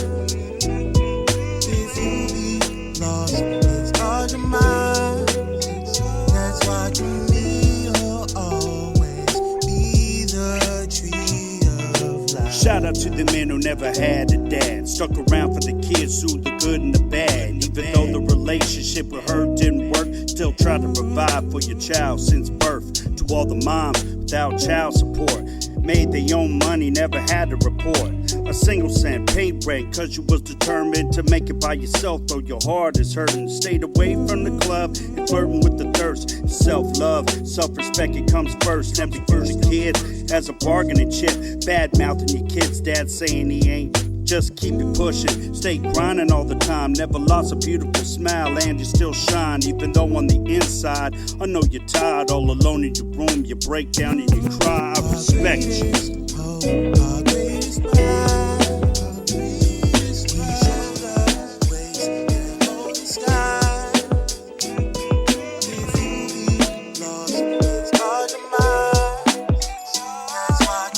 If you be lost, it's hard to mind. That's why to me you'll always be the tree of life. Shout out to the men who never had a dad, stuck around for the kids through the good and the bad. Even though the relationship with her didn't work, still try to provide for your child since birth. To all the moms without child support, made their own money, never had to report a single cent, paid rent, cause you was determined to make it by yourself, though your heart is hurting. Stayed away from the club and flirting with the thirst. Self-love, self-respect, it comes first. Never use your kids as a bargaining chip, bad-mouthing your kids, dad saying he ain't. Just keep it pushing, stay grinding all the time. Never lost a beautiful smile and you still shine. Even though on the inside, I know you're tired. All alone in your room, you break down and you cry. I respect you. Our greatest pride, our greatest pride. We showed us ways that hold the sky. If you be lost, it's hard to mind. That's why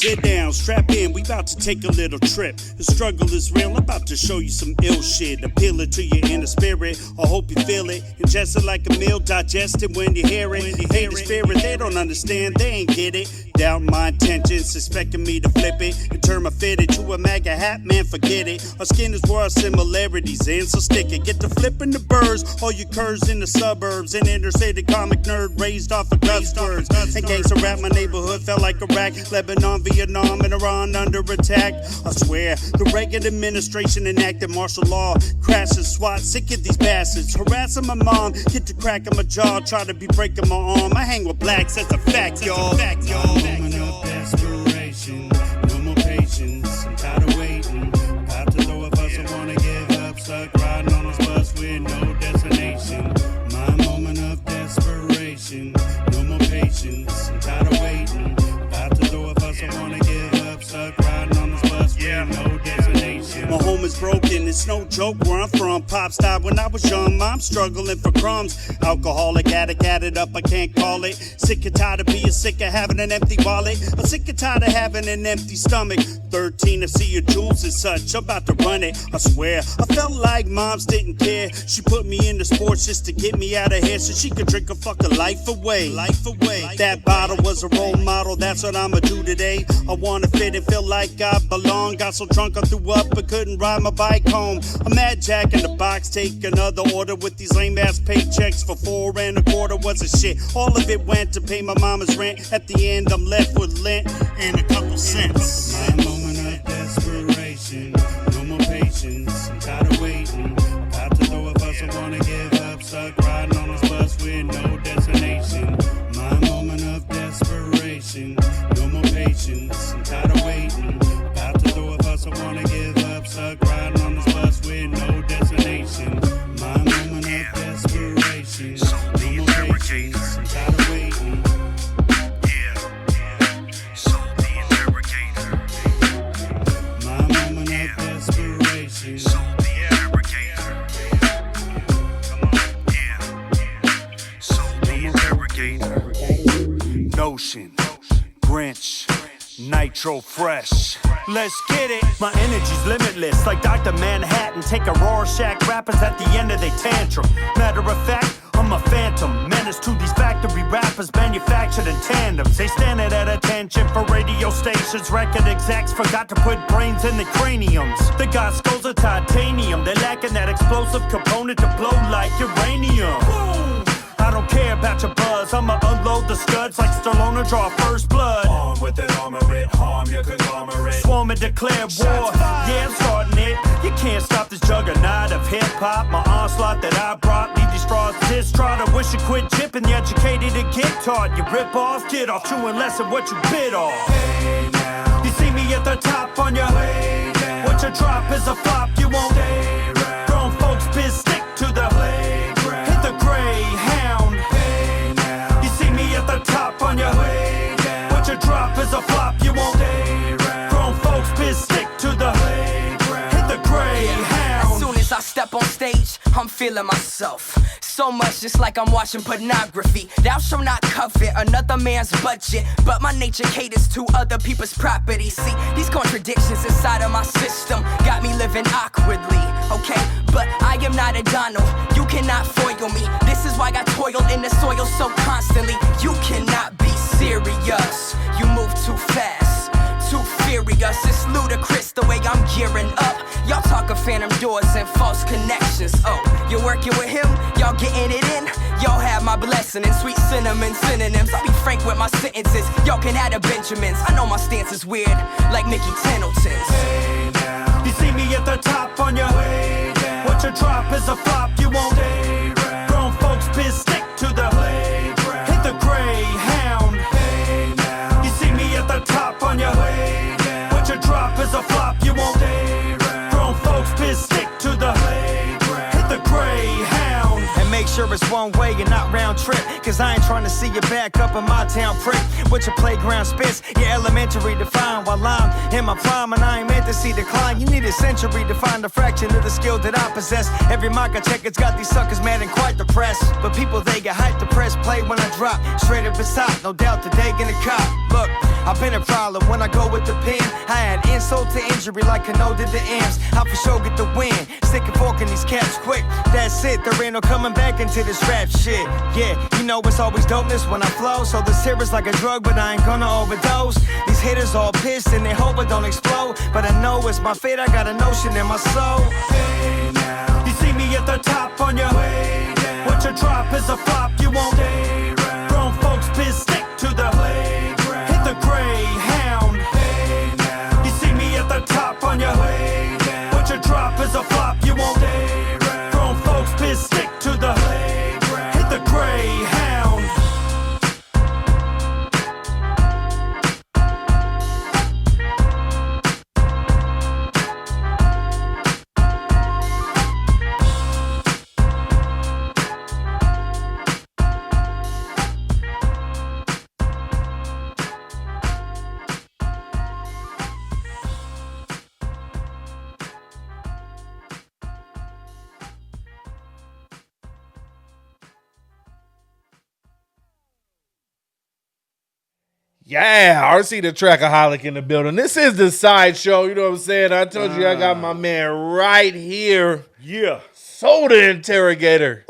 Sit down, strap in, we about to take a little trip. The struggle is real, I'm about to show you some ill shit. Appeal it to your inner spirit, I hope you feel it. Ingest it like a meal, digest it when you hear it. Hate the spirit, they don't understand, they ain't get it. Doubt my intentions, expecting me to flip it and turn my fit into a MAGA hat, man, forget it. Our skin is where our similarities in, so stick it. Get to flipping the birds, all you curs in the suburbs. An inner-city comic nerd raised off of Gus words. And gangsta rap, my neighborhood felt like Iraq. Lebanon, Vietnam, and Iran under attack. I swear, the Reagan administration enacted martial law. Crash and SWAT, sick of these bastards. Harassing my mom, get to cracking my jaw. Try to be breaking my arm. I hang with blacks, that's a fact, y'all. Moment of desperation, no more patience. I'm tired of waiting. About to throw a fuss, I wanna give up. Stuck riding on this bus with no destination. My moment of desperation, no more patience. I'm tired of waiting. About to throw a fuss, I wanna give up. Stuck riding on this bus with no destination. My home is broken, it's no joke where I'm from. Pops died when I was young, mom struggling for crumbs. Alcoholic addict, added up, I can't call it. Sick and tired of being sick of having an empty wallet. I'm sick and tired of having an empty stomach. 13 to see your jewels and such, I'm about to run it, I swear. I felt like moms didn't care. She put me into sports just to get me out of here so she could drink a fucking life away. That bottle was a role model, that's what I'ma do today. I wanna fit and feel like I belong. Got so drunk I threw up but couldn't ride my bike home. I'm mad Jack in the box, take another order with these lame ass paychecks for 4 1/4 was a shit. All of it went to pay my mama's rent. At the end I'm left with lint and a couple cents. My moment of desperation, no more patience. I'm tired of waiting. About to throw a fuss, I wanna give up. Stuck riding on this bus with no destination. My moment of desperation, no more patience. I'm tired of waiting. About to throw a fuss, I wanna give up. Stuck riding on this bus with no destination. My moment of desperation, no more patience. I'm tired of waiting. My moment of desperation. Notion, Grinch, Nitro Fresh. Let's get it. My energy's limitless, like Dr. Manhattan. Take a Rorschach rappers at the end of their tantrum. Matter of fact, I'm a phantom menace to these factory rappers manufactured in tandems. They standing at attention for radio stations. Record execs forgot to put brains in the craniums. They got skulls of titanium. They're lacking that explosive component to blow like uranium. I don't care about your buzz, I'ma unload the scuds like Stallone and draw first blood. On with it, armor it, harm your conglomerate. Swarm and declare war, yeah I'm starting it. You can't stop this juggernaut of hip-hop. My onslaught that I brought, leave these straws just try to wish you quit chipping. The educated to get taught, you rip off, get off, chewing less of what you bit off. Hey now, You see me at the top on your way down. what you drop is a flop, you won't Stay round, grown folks biz stick to the playground. hit the Greyhound. Hey now, You see me at the top on your way down. what you drop is a flop, you won't Stay round, grown folks biz stick to the playground. hit the Greyhound. As soon as I step on stage, I'm feeling myself. So much just like I'm watching pornography. Thou shalt not covet another man's budget, but my nature caters to other people's property. See, these contradictions inside of my system got me living awkwardly, okay? But I am not a Donald, you cannot foil me. This is why I toil in the soil so constantly. You cannot be serious, you move too fast, too furious. It's ludicrous the way I'm gearing up. Y'all talk of phantom doors and false connections. Oh, you're working with him? Y'all getting it in? Y'all have my blessing and sweet cinnamon synonyms. I'll be frank with my sentences. Y'all can add a Benjamins. I know my stance is weird, like Mickey Tendleton's. Hey now, You see me at the top on your way down. what you drop is a flop, you won't Stay round, grown folks biz stick to the playground. hit the Greyhound. Hey now, You see me at the top on your way down. what you drop is a flop, you won't Stay round, grown folks biz stick to the playground. hit the Greyhound. And make sure it's one way and not round trip. Cause I ain't trying to see you back up in my town, prick. With your playground spits, your elementary defined while I'm In my prime, and I ain't meant to see decline. You need a century to find a fraction of the skill that I possess. Every mic I check, it's got these suckers mad and quite depressed. But people, they get hyped to press play when I drop. Straight up beside, no doubt that they gonna cop. Look, I've been a problem when I go with the pen. I had insult to injury like Kano did the M's. I for sure get the win. Stick a fork in these caps quick. That's it, there ain't no coming back into this rap shit. Yeah, you know it's always dopeness when I flow. So this here is like a drug, but I ain't gonna overdose. These haters all pissed and they hope it don't explode. But I know it's my fate, I got a notion in my soul. Hey now, You see me at the top on your way down. What you drop is a flop, you won't Stay round. Grown folks biz stick to the Playground. Hit the Greyhound. Hey now, You see me at the top on your way down. What you drop is a flop, you won't Stay round. Grown folks biz stick to the Playground. Hit the Greyhound. Yeah, RC the Trackaholic in the building. This is the Cide show. You know what I'm saying? I told you I got my man right here. Yeah. Soda Interrogator.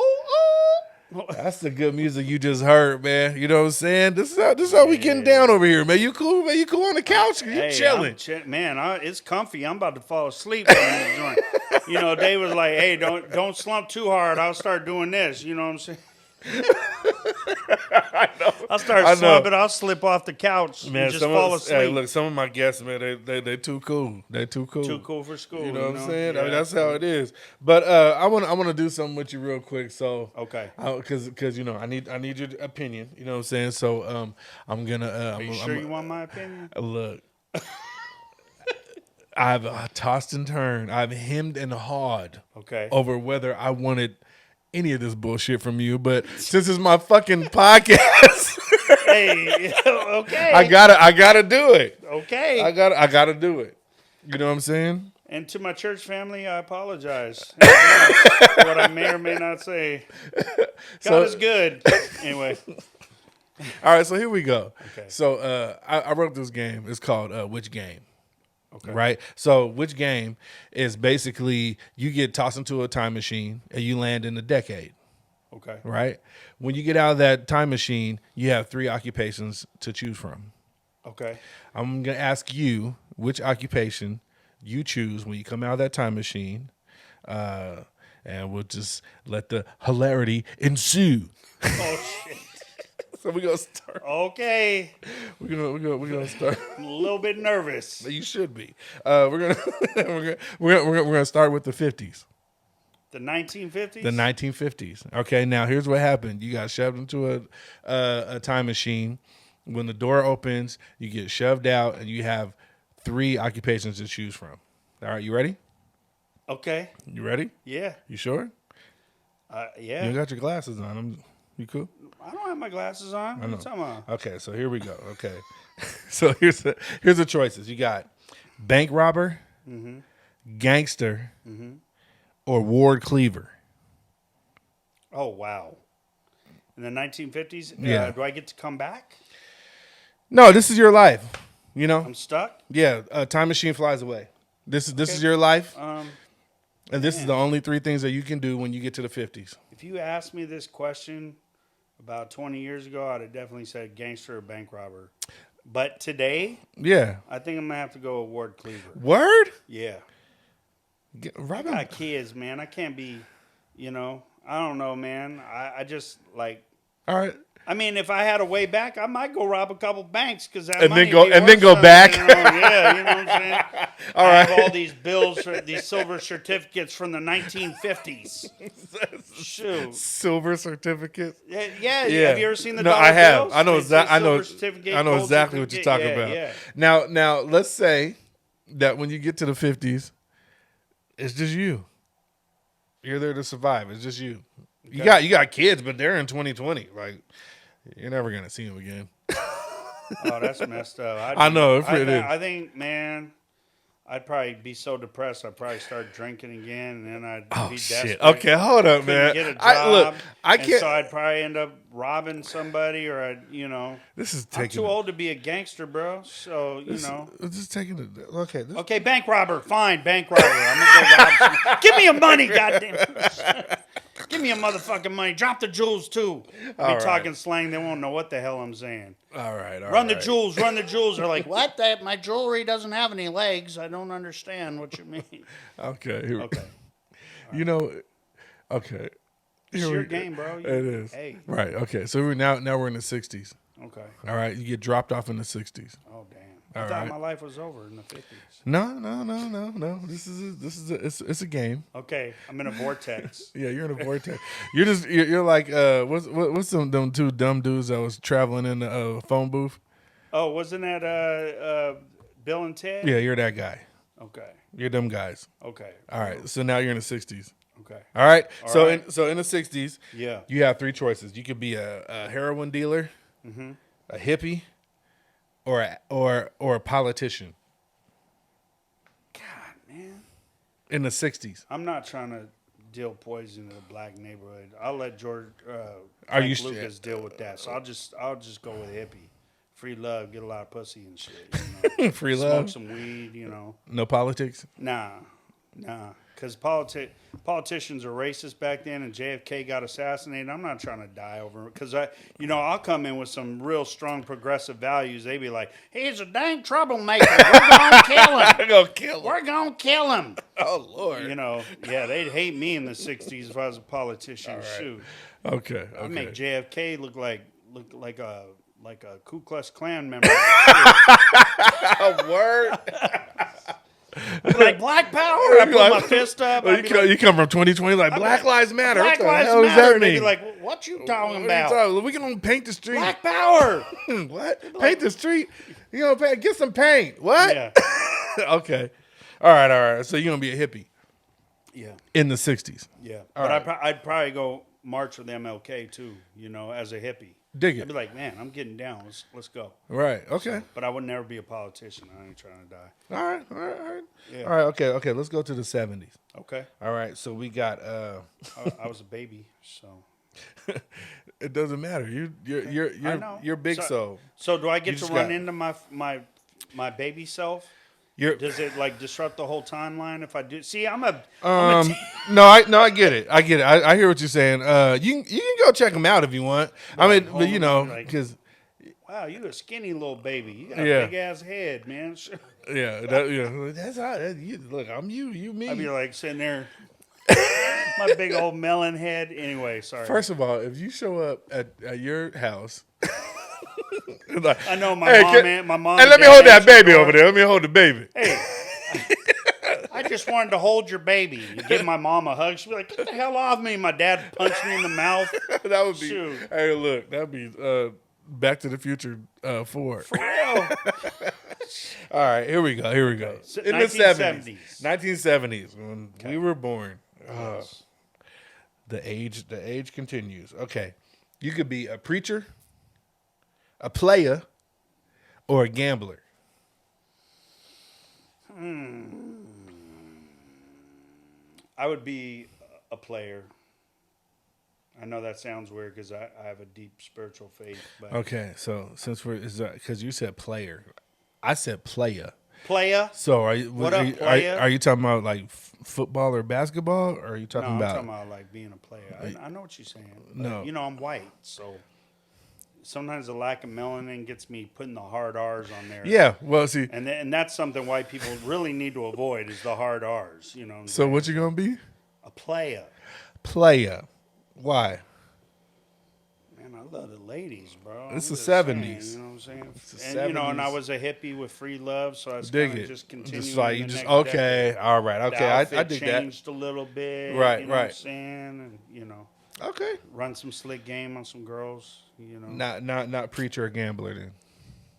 That's the good music you just heard, man. You know what I'm saying? This is how we getting down over here, man. You cool, man? You cool on the couch? You Hey, chilling? Man, it's comfy. I'm about to fall asleep on this joint. You know, Dave was like, "Hey, don't slump too hard. I'll start doing this." You know what I'm saying? I'll start slumping. I'll slip off the couch Man, and just fall asleep. Hey, look, some of my guests, man, they too cool. They too cool. Too cool for school. You know what I'm saying? Yeah. I mean, that's how it is. But I want to do something with you real quick. So Okay. because you know I need your opinion. You know what I'm saying? So I'm gonna. Are you sure you want my opinion? Look, I've tossed and turned. I've hemmed and hawed Okay. over whether I wanted any of this bullshit from you. But since it's my fucking podcast, Hey, okay. I gotta do it. Okay. I gotta do it. You know what I'm saying? And to my church family, I apologize for what I may or may not say. God is good. Anyway. All right, so here we go. Okay. So I wrote this game. It's called Which Game? Okay. Right? So Which Game is basically you get tossed into a time machine and you land in a decade. Okay. Right? When you get out of that time machine, you have 3 occupations to choose from. Okay. I'm going to ask you which occupation you choose when you come out of that time machine, and we'll just let the hilarity ensue. Oh shit. So we're gonna start. Okay. We're gonna start. I'm a little bit nervous. You should be. We're gonna start with the 50s. The 1950s? The 1950s. Okay, now here's what happened. You got shoved into a time machine. When the door opens, you get shoved out, and you have 3 occupations to choose from. All right, you ready? Okay. You ready? Yeah. You sure? Yeah. You got your glasses on. You cool? I don't have my glasses on. What are you talking about? Okay, so here we go. Okay, so here's the choices. You got bank robber, gangster, or ward cleaver. Oh, wow. In the 1950s? Yeah. Do I get to come back? No, this is your life. You know? I'm stuck? Yeah, a time machine flies away. This is your life, and this is the only 3 things that you can do when you get to the 50s. If you asked me this question about 20 years ago, I'd have definitely said gangster or bank robber. But today, Yeah. I think I'm going to have to go with Ward Cleaver. Word? Yeah. I Robin. got kids, man. I can't be, I don't know, man. I just, like, All right. I mean, if I had a way back, I might go rob a couple banks because And then go back. Yeah, you know what I'm saying? All I have right. all these bills, these silver certificates from the 1950s. Shoot. Silver certificate. Yeah. Have you ever seen the No, dollar I have. bills? I know They say exactly. silver certificate, I know gold exactly what you're certificate. talking Yeah, about. yeah. Now, let's say that when you get to the 50s, it's just you. You're there to survive. It's just you. You got kids, but they're in 2020. Like, you're never gonna see them again. Oh, that's messed up. I know, it is. I think, man, I'd probably be so depressed. I'd probably start drinking again, and then I'd Oh be shit! desperate. Okay, hold up, Couldn't man. get a job. I and can't. so I'd probably end up robbing somebody, or This is I'm taking. too old to be a gangster, bro. So It's just taking it. Okay. Okay, bank robber. Fine, bank robber. I'm gonna go rob some. Give me your money, goddamn. Give me your motherfucking money. Drop the jewels too. I'll be All talking right. slang. They won't know what the hell I'm saying. All right. All Run right. the jewels. Run the jewels. They're like, what? That my jewelry doesn't have any legs. I don't understand what you mean. Okay. Here, Okay, You know. Okay. it's Here your we- game, bro. It is. Hey. Right. Okay. So we're now we're in the 60s. Okay. All right. You get dropped off in the 60s. Oh damn. I All thought right. my life was over in the 50s. No. It's a game. Okay, I'm in a vortex. Yeah, you're in a vortex. You're like what's them two dumb dudes that was traveling in the phone booth? Oh, wasn't that Bill and Ted? Yeah, you're that guy. Okay. You're them guys. Okay. All right. So now you're in the 60s. Okay. All right. All right. In the 60s, Yeah. you have three choices. You could be a heroin dealer, Mm-hmm. a hippie, or a politician God, man. in the 60s. I'm not trying to deal poison in a black neighborhood. I'll let George Are you Frank Lucas deal with that. So I'll just go with hippie. Free love, get a lot of pussy and shit. You know? Free Smoke love, some weed, you know. no politics. Nah. Because politicians are racist back then, and JFK got assassinated. I'm not trying to die over it. Because I'll come in with some real strong progressive values. They be like, he's a dang troublemaker. We're gonna kill him. We're gonna kill him. We're gonna kill him. Oh Lord. They'd hate me in the '60s if I was a politician. All right. Shoot, Okay. I'd make Okay. JFK look like a Ku Klux Klan member. A word. Like Black Power. I put my fist up. Well, I'd be like, you come from 2020 like Black Lives Matter. Black what the Lives hell Matter. does that They'd mean? be like, what you talking What are you about? talking- We gonna paint the street. Black Power. What? Paint the street? You know, get some paint. What? Yeah. Okay. All right. So you're gonna be a hippie Yeah. in the 60s. Yeah. All But right. I'd probably go march with MLK too, as a hippie. Dig I'd it. be like, man, I'm getting down. Let's go. Right. Okay. But I would never be a politician. I ain't trying to die. All right. Yeah. All right. Okay. Let's go to the 70s. Okay. All right. So we got. I was a baby, so. It doesn't matter. I know. You're big soul. So do I You get to just run got- into my baby self? You're. Does it like disrupt the whole timeline if I do? See, I'm a No, I get it. I hear what you're saying. You can go check them out if you want. I mean, hold but on, like- because wow, you a skinny little baby. You got Yeah. a big ass head, man. that's how. Look, I'm you, me. I'd be like sitting there, my big old melon head. Anyway, sorry. First of all, if you show up at your house, like, I know my hey, mom can- and my mom. Hey, and let me dad hold that answered the baby door. over there. Let me hold the baby. Hey, I just wanted to hold your baby. You give my mom a hug. She'd be like, "Get the hell off me!" My dad punched me in the mouth. That would be. Shoot. Hey, look, that'd be Back to the Future 4. For real. All right, here we go. So, In the 1970s. 1970s, when we were born. The age continues. Okay, you could be a preacher, a player, or a gambler. I would be a player. I know that sounds weird because I have a deep spiritual faith. But Okay, so since because you said player, I said player. player? So are you What up, are you, player? are you talking about like football or basketball, or are you No, talking I'm about? talking about like being a player. I know what you're saying. But, No. I'm white, so sometimes the lack of melanin gets me putting the hard R's on there. Yeah, well, see, And that's something white people really need to avoid is the hard R's. You know. What I'm so saying? what you gonna be? A player. Player. Why? Man, I love the ladies, bro. It's I'm the just saying, 70s. you know what I'm saying? the And and I 70s. was a hippie with free love, so I was Dig kind it. of just continuing. Just like in you the just next okay. decade. All right. The Okay. I outfit dig that. changed a little bit. Right, You know what I'm right. saying? And, Okay. run some slick game on some girls, Not preacher or gambler then.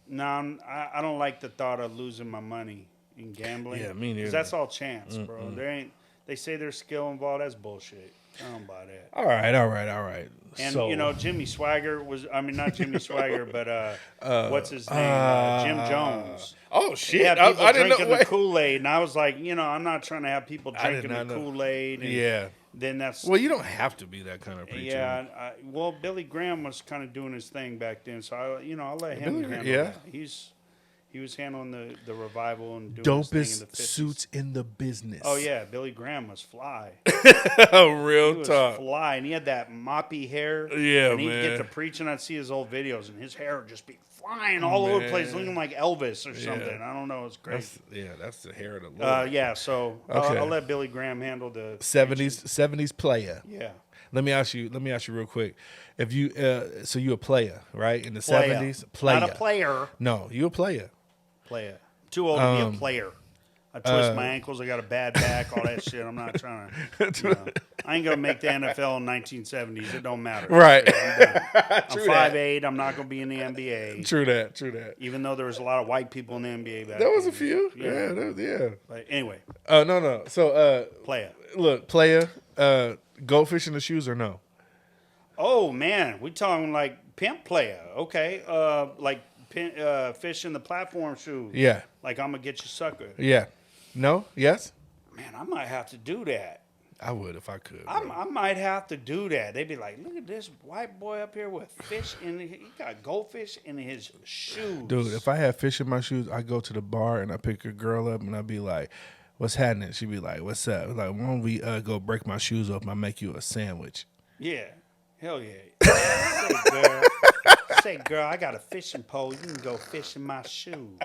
No, I don't like the thought of losing my money in gambling. Yeah, me neither. 'Cause that's all chance, bro. They say there's skill involved. That's bullshit. I don't buy that. All right. And so, you know, Jimmy Swagger was. I mean, not Jimmy Swagger, but what's his name? Jim Jones. Oh shit! Yeah, people I didn't drinking know. the Kool-Aid, and I was like, you know, I'm not trying to have people I did drinking the not know. Kool-Aid. And Yeah. Then that's Well, you don't have to be that kind of preacher. yeah. Well, Billy Graham was kind of doing his thing back then, so I'll let him Billy, handle yeah. that. He was handling the revival and doing his thing in the Dopest 50s. suits in the business. Oh yeah, Billy Graham was fly. Real He was talk. fly, and he had that moppy hair. Yeah, and he'd get man. to preach, and I'd see his old videos, and his hair would just be flying all over the place, Man. looking like Elvis or something. I don't know. It's great. That's the hair of the Lord. Yeah, so Okay. I'll let Billy Graham handle the 70s player. Yeah, Let me ask you real quick. If you so you a player, right? In the Player. 70s, player. Not a player. No, you a player. Player. Too old to be a player. I twist my ankles. I got a bad back. All that shit. I'm not trying to. I ain't gonna make the NFL in 1970s. It don't matter. Right. I'm done. I'm True that. 5'8". I'm not gonna be in the NBA. True that. Even though there was a lot of white people in the NBA back There was a then. few. Yeah. But anyway, No. So player. look, player, goldfish in the shoes or no? Oh man, we talking like pimp player. Okay, like fish in the platform shoes. Yeah. Like I'm gonna get you sucker. Yeah. No? Yes? Man, I might have to do that. I would if I could. I might have to do that. They'd be like, look at this white boy up here with fish in he got goldfish in his shoes. Dude, if I had fish in my shoes, I go to the bar and I pick a girl up and I'd be like, what's happening? She'd be like, what's up? Like, why don't we go break my shoes off and I make you a sandwich? Yeah. Hell yeah. Say, girl, I got a fishing pole. You can go fish in my shoes.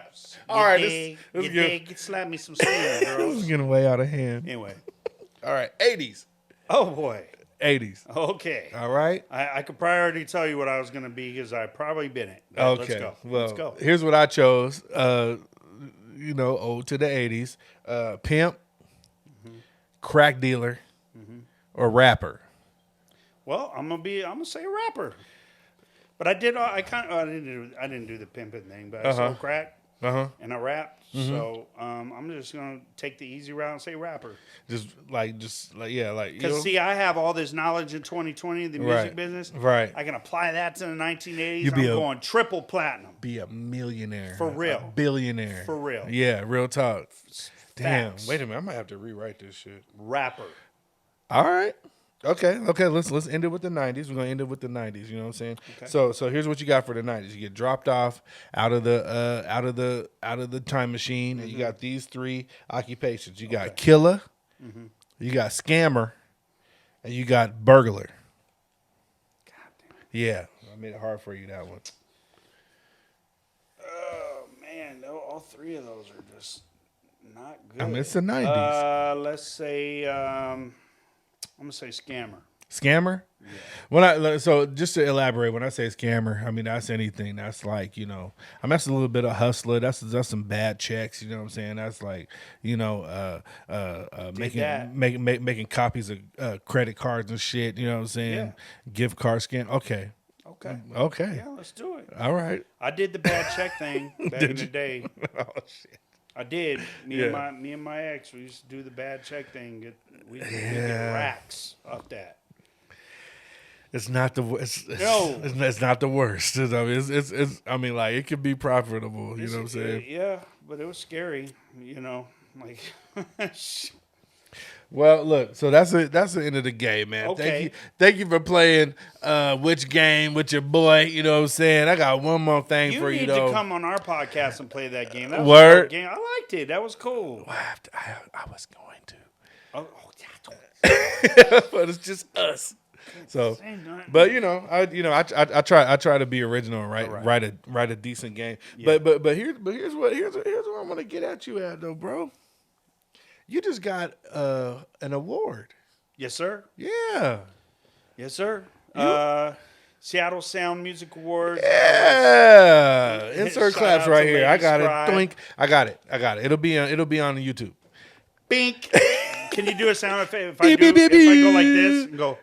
All right, dig? this You is good. dig? Slap me some skin, girl. This is getting way out of hand. Anyway. All right, 80s. Oh, boy. 80s. Okay. All right? I could probably already tell you what I was going to be because I've probably been it. But Okay. Let's go. Well, Let's go. here's what I chose. Ode to the 80s. Pimp, crack dealer, or rapper. Well, I'm gonna say a rapper. But I didn't do the pimping thing, but I sold crack and I rapped. So I'm just gonna take the easy route and say rapper. Just like Because see, I have all this knowledge in 2020 the music Right. business. Right. I can apply that to the 1980s. You'd I'm be going triple platinum. be a millionaire. For real. A billionaire. For real. Yeah, real talk. Damn. Facts. Wait a minute. I might have to rewrite this shit. Rapper. All right. Okay. Let's end it with the 90s. We're gonna end it with the 90s. You know what I'm saying? Okay. So here's what you got for the 90s. You get dropped off out of the time machine, and you got these three occupations. You got killer, you got scammer, and you got burglar. God damn. Yeah, I made it hard for you that one. Oh man, all three of those are just not good. I mean, it's the 90s. Let's say I'm gonna say scammer. Scammer? Yeah. So just to elaborate, when I say scammer, I mean that's anything. That's like, that's a little bit of hustler. That's some bad checks. You know what I'm saying? That's like, making copies of credit cards and shit. You know what I'm saying? Yeah. Gift card scan. Okay. Okay. Yeah, let's do it. All right. I did the bad check thing back in the day. Oh shit. I did. Me and my ex, we used to do the bad check thing. We get racks off that. It's not the worst. It's not the worst. I mean, it's. I mean, like it could be profitable. You know what I'm saying? Yeah, but it was scary. Like. Well, look. So that's it. That's the end of the game, man. Okay. Thank you for playing. Which game with your boy? You know what I'm saying? I got one more thing for you. You need though. to come on our podcast and play that game. That was Word. a good game. I liked it. That was cool. I was going to, Oh yeah. but it's just us. So, Say nothing. but I try to be original, right? Write a decent game. Yeah. But here's what I'm gonna get at you at though, bro. You just got an award. Yes, sir. Yeah. Yes, sir. Seattle Sound Music Awards. Yeah. Insert Shout claps out right to here. Lady I got Scribe. it. Doink. I got it. It'll be on the YouTube. Bink. Can you do a sound effect if Beep, I beep, beep, go like this and go?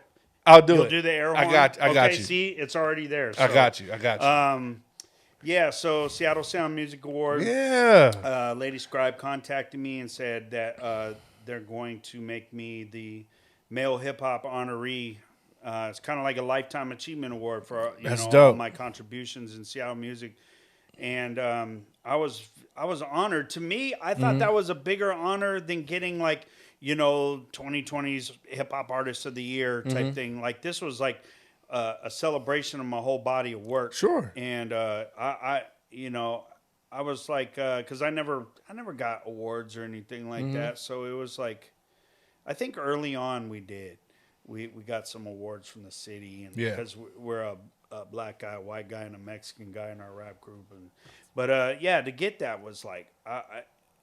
I'll do You'll it. do the air I horn. got Okay, you. see, it's already there. I So, got you. Yeah, so Seattle Sound Music Awards. Yeah. Lady Scribe contacted me and said that they're going to make me the male hip hop honoree. It's kind of like a lifetime achievement award for That's all dope. my contributions in Seattle music, and I was honored. To me, I thought that was a bigger honor than getting like 2020's hip hop artist of the year type thing. Like this was like a celebration of my whole body of work. Sure. And I was like, because I never got awards or anything like that. So it was like, I think early on we did. We got some awards from the city, and because we're a black guy, a white guy, and a Mexican guy in our rap group, but to get that was like,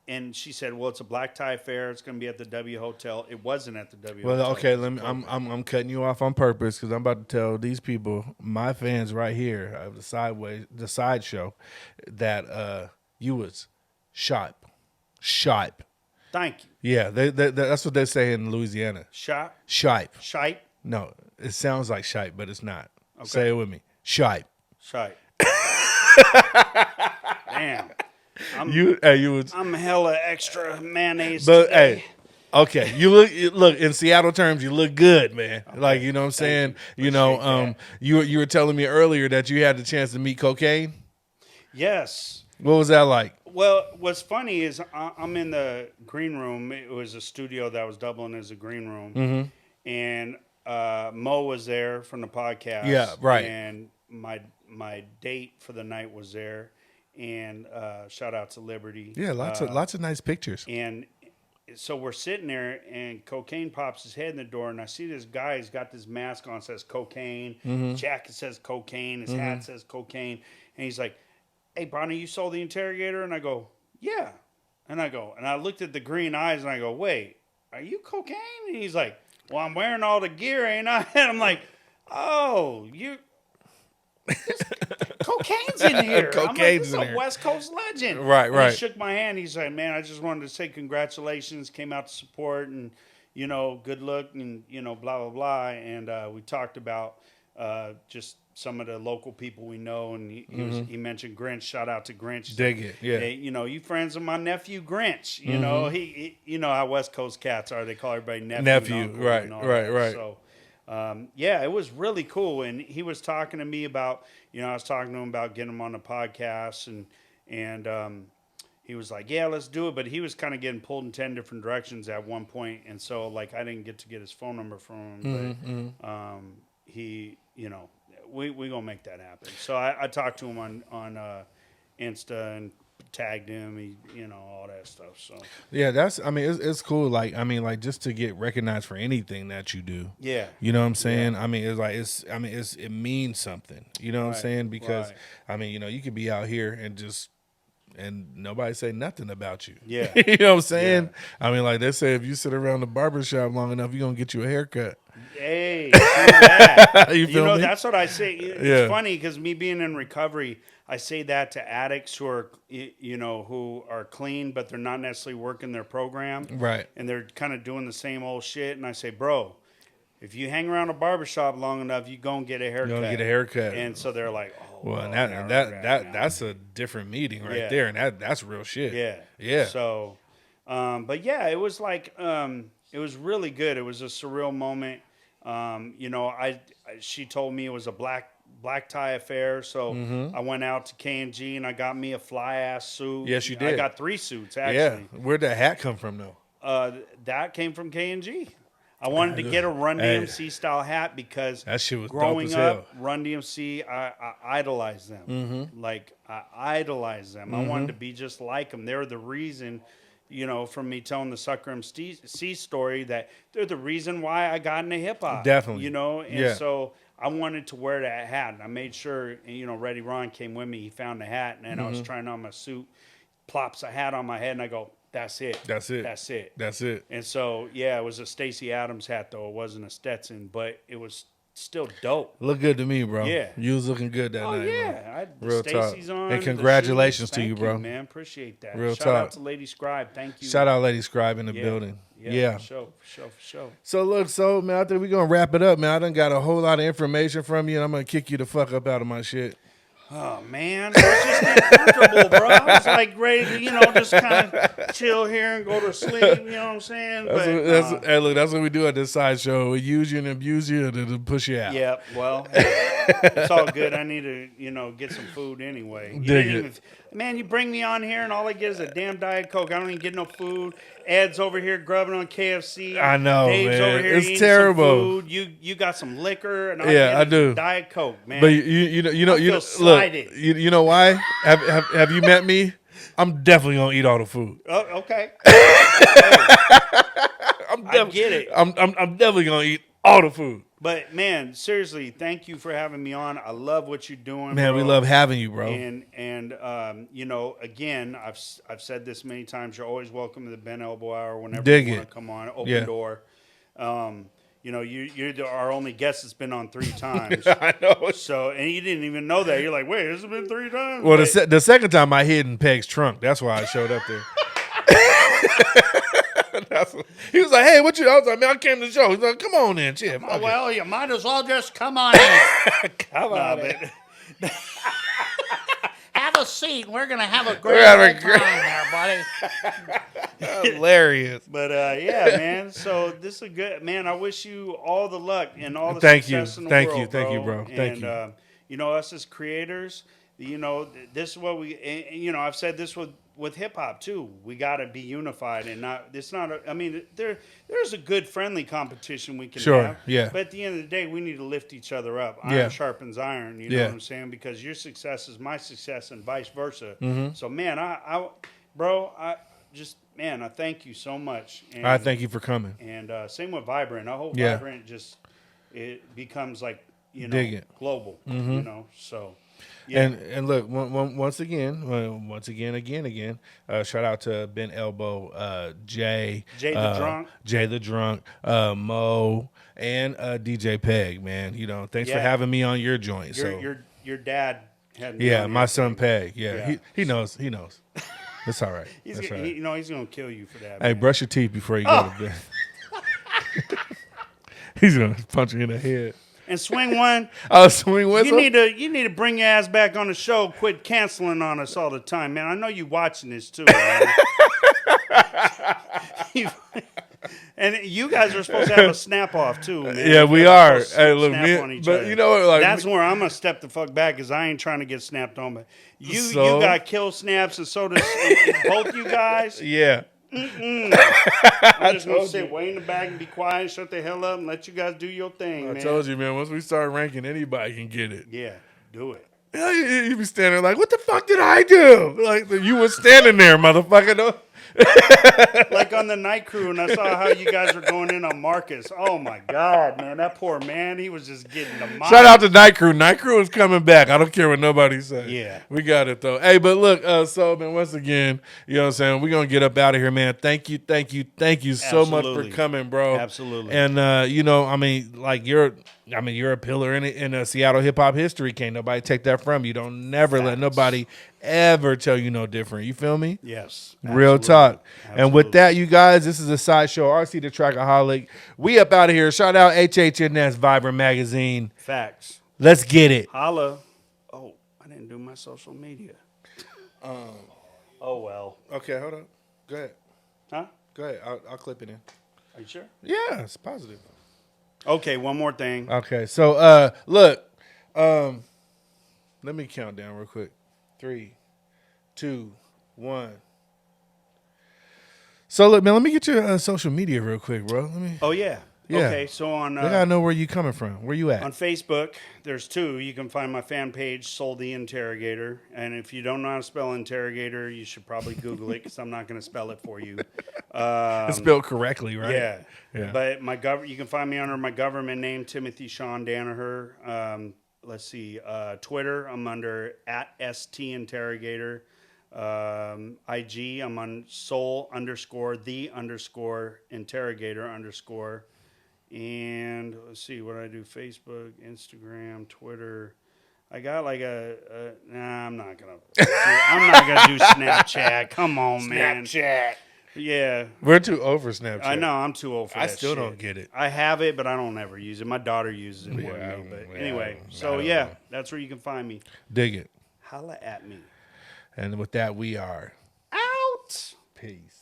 and she said, well, it's a black tie affair. It's going to be at the W Hotel. It wasn't at the W Hotel. Well, okay, I'm cutting you off on purpose because I'm about to tell these people, my fans right here of the Cide show, that you was sharp. Thank you. Yeah, that's what they say in Louisiana. Shot. Shipe. Shite. No, it sounds like shipe, but it's not. Okay. Say it with me. Shipe. Shite. Damn. I'm hella extra mayonnaise But today. hey, okay, you look in Seattle terms, you look good, man. Okay. Like, you know what I'm saying? You were telling me earlier that you had the chance to meet Cocaine. Yes. What was that like? Well, what's funny is I'm in the green room. It was a studio that was doubling as a green room, and Mo was there from the podcast. Yeah, right. And my date for the night was there, and shout out to Liberty. Yeah, lots of nice pictures. And so we're sitting there, and Cocaine pops his head in the door, and I see this guy. He's got this mask on, says Cocaine. His jacket says Cocaine. His hat says Cocaine, and he's like, "Hey, Bonnie, you saw the Interrogator?" And I go, "Yeah." And I looked at the green eyes, and I go, "Wait, are you Cocaine?" And he's like, "Well, I'm wearing all the gear, ain't I?" And I'm like, "Oh, Cocaine's in here." Cocaine's I'm like, "This is in a here." West Coast legend. Right, And right. he shook my hand. He's like, "Man, I just wanted to say congratulations. Came out to support, and good luck, and blah blah blah." And we talked about just some of the local people we know, and he mentioned Grinch. Shout out to Grinch. Dig it, yeah. Hey, you friends of my nephew Grinch. You know he how West Coast cats are. They call everybody nephew. and uncle right, and all right, that. right. So. It was really cool, and he was talking to me about, I was talking to him about getting him on the podcast, and he was like, "Yeah, let's do it," but he was kind of getting pulled in 10 different directions at one point, and so like I didn't get to get his phone number from him, but he, we gonna make that happen. So I talked to him on Insta and tagged him, all that stuff. So Yeah, it's cool. Like, just to get recognized for anything that you do. yeah, You know what I'm saying? It means something. You know what I'm Right, saying? Because right. You could be out here and nobody say nothing about you. Yeah. You know what I'm saying? Yeah. They say if you sit around the barbershop long enough, you're gonna get you a haircut. Hey, do that. You feel me? That's what I say. It's funny because me being in recovery, I say that to addicts who are, who are clean, but they're not necessarily working their program. Right. And they're kind of doing the same old shit. And I say, bro, if you hang around a barbershop long enough, you're going to get a haircut. You're gonna get a haircut. And so they're like, oh. Well, and that's a different meeting right there. And that's real shit. Yeah. Yeah. So, but yeah, it was like, it was really good. It was a surreal moment. She told me it was a black tie affair, so I went out to K&G and I got me a fly ass suit. Yes, you did. I got 3 suits actually. Yeah. Where'd that hat come from though? That came from K&G. I wanted to get a Run DMC style hat because that shit was growing dope as up, Run DMC, I idolized them. Like I idolized them. I wanted to be just like them. They're the reason. From me telling the Sucker MC story, that they're the reason why I got into hip hop. Definitely. And so I wanted to wear that hat, and I made sure, Reddy Ron came with me. He found the hat, and I was trying on my suit, plops a hat on my head, and I go, that's it. That's it. That's it. That's it. And so, it was a Stacey Adams hat, though. It wasn't a Stetson, but it was still dope. Look good to me, bro. Yeah. You was looking good that night, yeah. bro. Real Stacey's talk. on. And the congratulations shoes. to you, Thank bro. man. Appreciate that. Real Shout talk. out to Lady Scribe. Thank you. Shout out Lady Scribe in the building. Yeah. For sure. So look, man, I think we're gonna wrap it up, man. I done got a whole lot of information from you, and I'm gonna kick you the fuck up out of my shit. Oh man, I was just uncomfortable, bro. I was like ready to, just kind of chill here and go to sleep. You know what I'm saying? Hey, look, that's what we do at this side show. We use you and abuse you and then push you out. Yeah, well, hey, it's all good. I need to, get some food anyway. Man, you bring me on here and all I get is a damn Diet Coke. I don't even get no food. Ed's over here grubbing on KFC. I know, Dave's man. over here It's eating terrible. some food. You got some liquor, and I do. Diet Coke, man. But you know, I feel look, slighted. you know why? Have you met me? I'm definitely gonna eat all the food. Oh, okay. I get it. I'm definitely gonna eat all the food. But man, seriously, thank you for having me on. I love what you're doing, Man, bro. we love having you, bro. And again, I've said this many times. You're always welcome to the Ben Elbow Hour whenever you want to come on. Open door. You're our only guest that's been on 3 times. I know. So, and you didn't even know that. You're like, wait, has it been 3 times? Well, the second time I hid in Peg's trunk. That's why I showed up there. He was like, "Hey, what you?" I was like, "Man, I came to the show." He's like, "Come on in, Chip." Well, you might as well just come on in. Come on in. Have a seat. We're gonna have a great time there, buddy. Hilarious. But yeah, man. So this is a good man. I wish you all the luck and all the Thank success you. in the Thank world, you. Thank you, bro. Thank and, you. Us as creators, this is what we. And, I've said this with hip hop too. We got to be unified and not. It's not. There's a good friendly competition we can have. Yeah. But at the end of the day, we need to lift each other up. Yeah. Iron sharpens iron. You know what I'm saying? Because your success is my success, and vice versa. Mm-hmm. So, man, I thank you so much. And, I thank you for coming. And same with Vibrant. I hope Yeah. Vibrant it becomes like Dig it. global. Mm-hmm. So. Yeah. And look, once again, shout out to Ben Elbow, Jay the Drunk, Mo, and DJ Peg, man. Thanks for having me on your joint. Your dad had my son Peg. Yeah. He knows. It's all right. He's That's gonna, right. he's gonna kill you for that. Hey, man. brush your teeth before you go to bed. He's gonna punch you in the head. And swing one. Swing whistle. You need to bring your ass back on the show. Quit canceling on us all the time, man. I know you watching this too, man. And you guys are supposed to have a snap off too, man. Yeah, we are. Hey, look, but you know what? Like, that's where I'm gonna step the fuck back, because I ain't trying to get snapped on. But you got kill snaps, and so does both you guys. Yeah. I'm just gonna sit way in the back and be quiet, shut the hell up, and let you guys do your thing. I told you, man. Once we start ranking, anybody can get it. Yeah, do it. You be standing there like, what the fuck did I do? Like, you was standing there, motherfucker. Like on the night crew, and I saw how you guys were going in on Marcus. Oh my God, man, that poor man, he was just getting the mind. Shout out to Night Crew. Night Crew is coming back. I don't care what nobody says. Yeah. We got it, though. Hey, but look, so, man, once again, you know what I'm saying? We're going to get up out of here, man. Thank you so much for coming, bro. Absolutely. And, you're a pillar in Seattle hip-hop history. Can't nobody take that from you. Don't never let nobody ever tell you no different. You feel me? Yes. Real talk. Absolutely. And with that, you guys, this is a side show. RC the Trackaholic. We up out of here. Shout out HHNS Vibrant Magazine. Facts. Let's get it. Holla. Oh, I didn't do my social media. Oh, well. Okay, hold on. Go ahead. Huh? Go ahead. I'll clip it in. Are you sure? Yeah, it's positive. Okay, one more thing. Okay, so look, let me count down real quick. 3, 2, 1. So look, man, let me get your social media real quick, bro. Let me. Oh yeah. Yeah. Okay, so on. I gotta know where you coming from. Where you at? On Facebook, there's 2. You can find my fan page, Soul the Interrogator. And if you don't know how to spell interrogator, you should probably Google it, because I'm not going to spell it for you. It's spelled correctly, right? Yeah. Yeah. But you can find me under my government name, Timothy Sean Danaher. Let's see. Twitter, I'm under @STInterrogator. IG, I'm on Soul_the_interrogator_. And let's see what I do. Facebook, Instagram, Twitter. I got like I'm not gonna do Snapchat. Come on, man. Snapchat. Yeah. We're too old for Snapchat. I know, I'm too old for that. I still shit. don't get it. I have it, but I don't ever use it. My daughter uses it more than me. But anyway, so yeah, that's where you can find me. Dig it. holla at me. And with that, we are Out. peace.